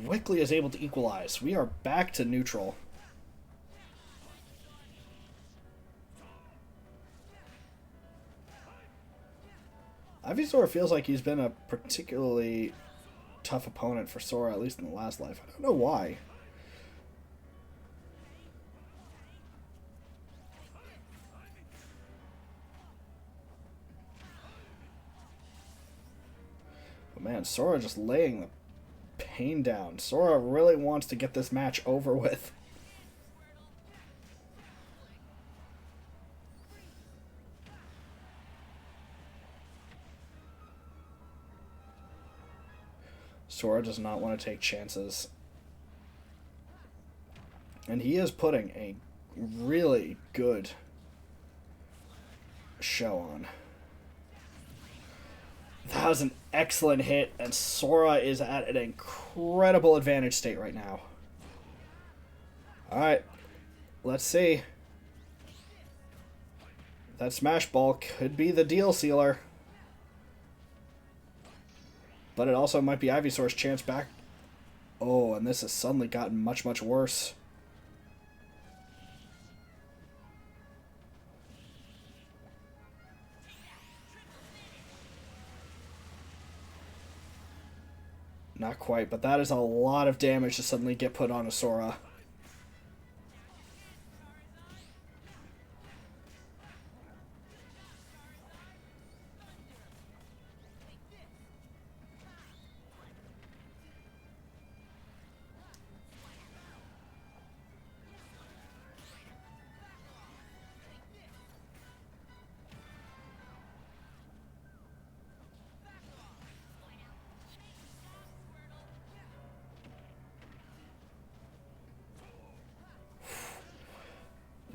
A: quickly is able to equalize. We are back to neutral. Ivysaur feels like he's been a particularly tough opponent for Sora, at least in the last life. I don't know why. But man, Sora just laying the pain down. Sora really wants to get this match over with. Sora does not want to take chances. And he is putting a really good show on. That was an excellent hit, and Sora is at an incredible advantage state right now. Alright, let's see. That Smash Ball could be the deal sealer. But it also might be Ivysaur's chance back. Oh, and this has suddenly gotten much, much worse. Not quite, but that is a lot of damage to suddenly get put on a Sora.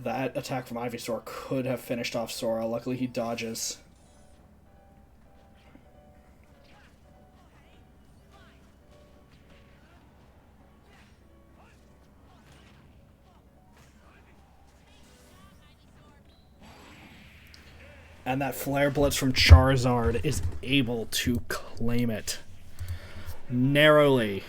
A: That attack from Ivysaur could have finished off Sora. Luckily, he dodges. And that Flare Blitz from Charizard is able to claim it. Narrowly.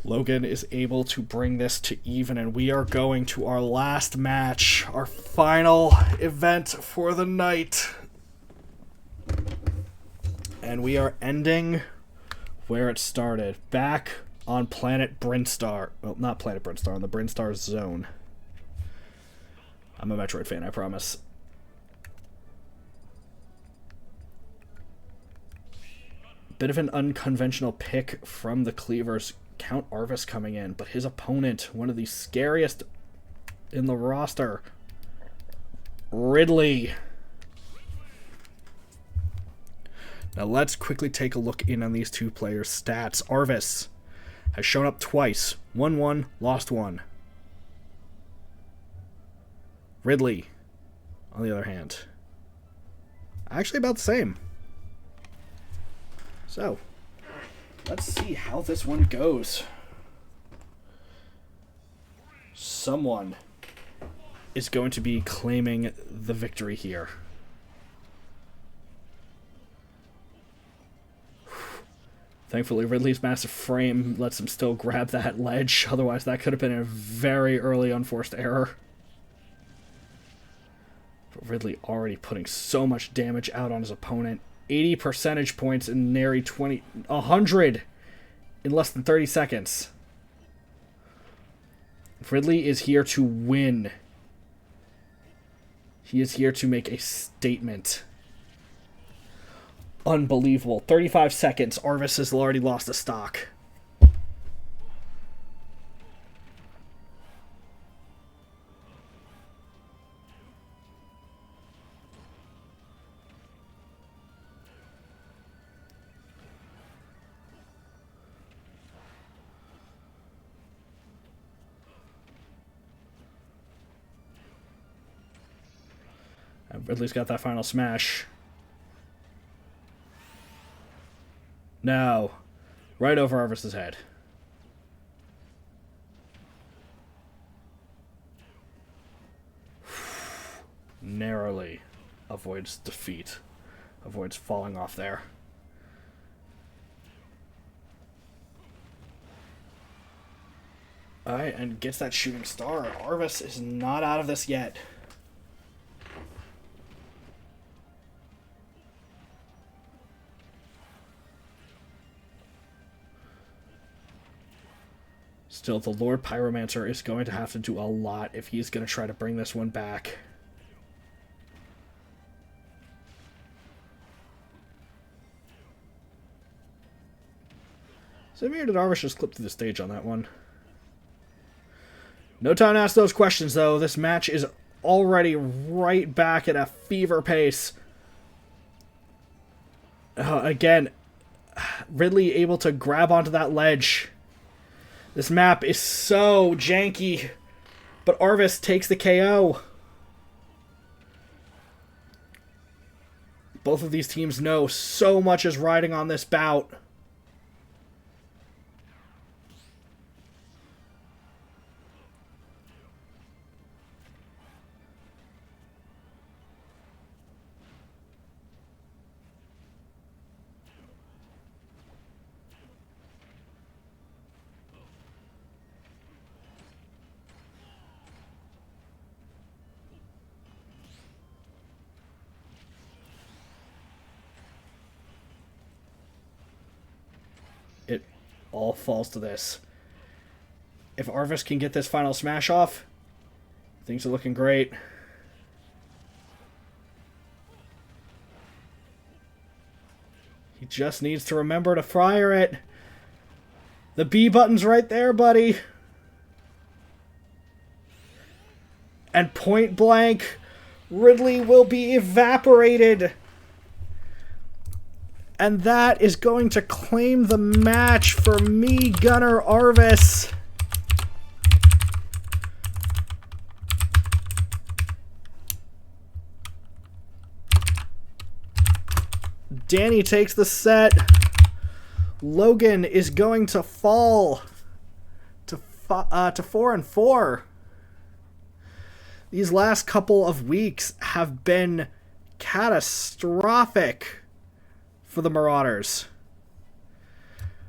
A: Logan is able to bring this to even, and we are going to our last match, our final event for the night. And we are ending where it started, back on planet Brinstar. Well, not planet Brinstar, on the Brinstar zone. I'm a Metroid fan, I promise. Bit of an unconventional pick from the Cleavers. Count Arvis coming in, but his opponent, one of the scariest in the roster, Ridley. Now let's quickly take a look in on these two players' stats. Arvis has shown up twice. Won one, lost one. Ridley, on the other hand, actually about the same. So, Let's see how this one goes. Someone is going to be claiming the victory here. Thankfully, Ridley's massive frame lets him still grab that ledge. Otherwise, that could have been a very early unforced error. But Ridley already putting so much damage out on his opponent. 80 percentage points in nary 100 in less than 30 seconds. Ridley is here to win. He is here to make a statement. Unbelievable. 35 seconds. Arvis has already lost a stock. And Ridley's got that final smash. No. Right over Arvis's head. Narrowly avoids defeat. Avoids falling off there. Alright, and gets that shooting star. Arvis is not out of this yet. Still, the Lord Pyromancer is going to have to do a lot if he's going to try to bring this one back. Samir, did Arvis just clip through the stage on that one? No time to ask those questions, though. This match is already right back at a fever pace. Again, Ridley able to grab onto that ledge. This map is so janky, but Arvis takes the KO. Both of these teams know so much is riding on this bout. It all falls to this. If Arvis can get this final smash off, things are looking great. He just needs to remember to fire it. The B button's right there, buddy. And point blank, Ridley will be evaporated. And that is going to claim the match for me, Gunnar Arvis. Danny takes the set. Logan is going to fall to 4-4. These last couple of weeks have been catastrophic for the Marauders.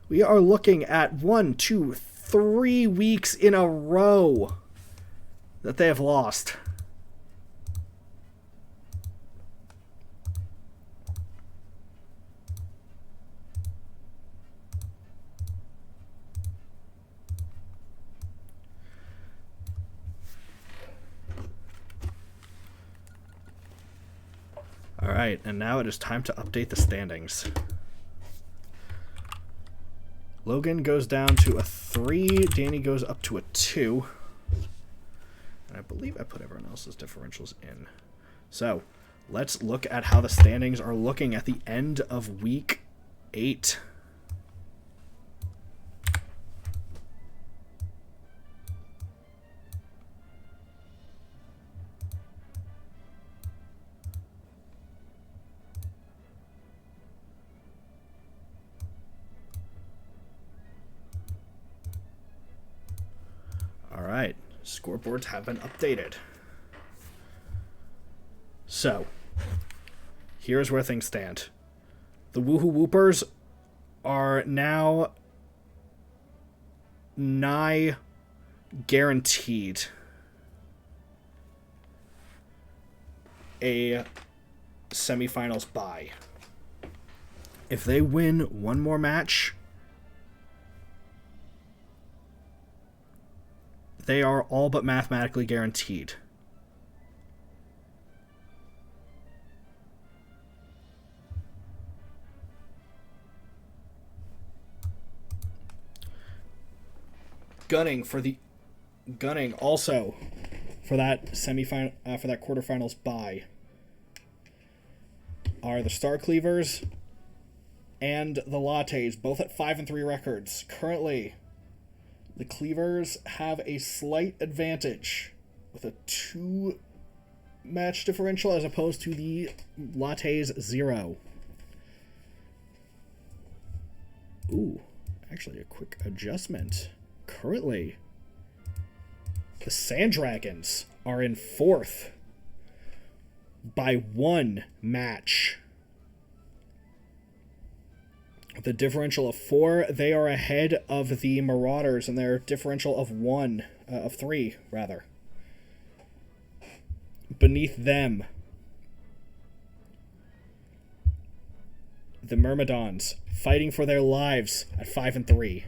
A: We are looking at 1, 2, 3 weeks in a row that they have lost. Alright, and now it is time to update the standings. Logan goes down to a 3, Danny goes up to a 2. And I believe I put everyone else's differentials in. So, let's look at how the standings are looking at the end of week 8. Scoreboards have been updated. So, here's where things stand. The Woohoo Woopers are now nigh guaranteed a semifinals bye. If they win one more match, they are all but mathematically guaranteed. Gunning also for that semifinal, for that quarterfinals bye, are the Star Cleavers and the Lattes, both at 5-3 records. Currently, the Cleavers have a slight advantage with a 2-match differential as opposed to the Lattes 0. Ooh, actually a quick adjustment. Currently, the Sanddragons are in 4th by 1 match. The differential of 4, they are ahead of the Marauders and their differential of 3, rather. Beneath them, the Myrmidons fighting for their lives at 5-3.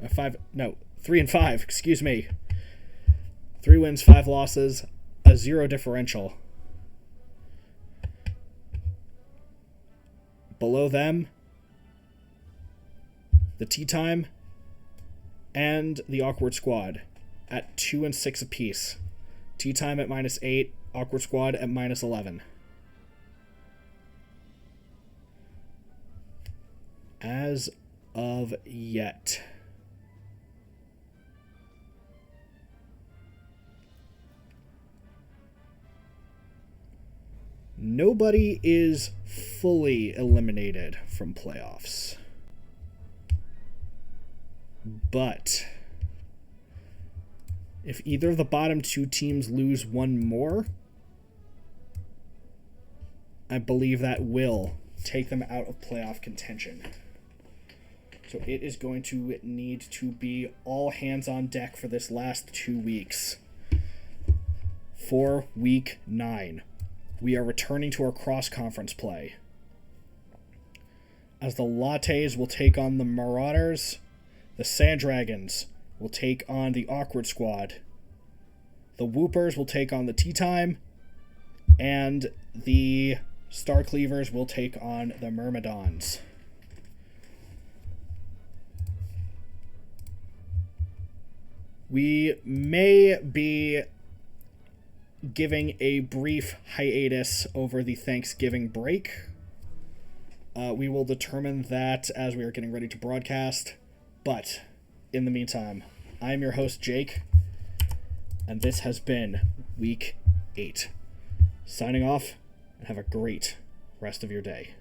A: 3-5, excuse me. 3 wins, 5 losses, a 0 differential. Below them, the Tea Time and the Awkward Squad at 2-6 apiece. Tea Time at -8, Awkward Squad at -11. As of yet, nobody is fully eliminated from playoffs. But if either of the bottom 2 teams lose one more, I believe that will take them out of playoff contention. So it is going to need to be all hands on deck for this last 2 weeks. For week 9, we are returning to our cross-conference play, as the Lattes will take on the Marauders, the Sanddragons will take on the Awkward Squad, the Woopers will take on the Tea Time, and the Star Cleavers will take on the Myrmidons. We may be giving a brief hiatus over the Thanksgiving break. We will determine that as we are getting ready to broadcast. But in the meantime, I'm your host, Jake, and this has been Week 8. Signing off, and have a great rest of your day.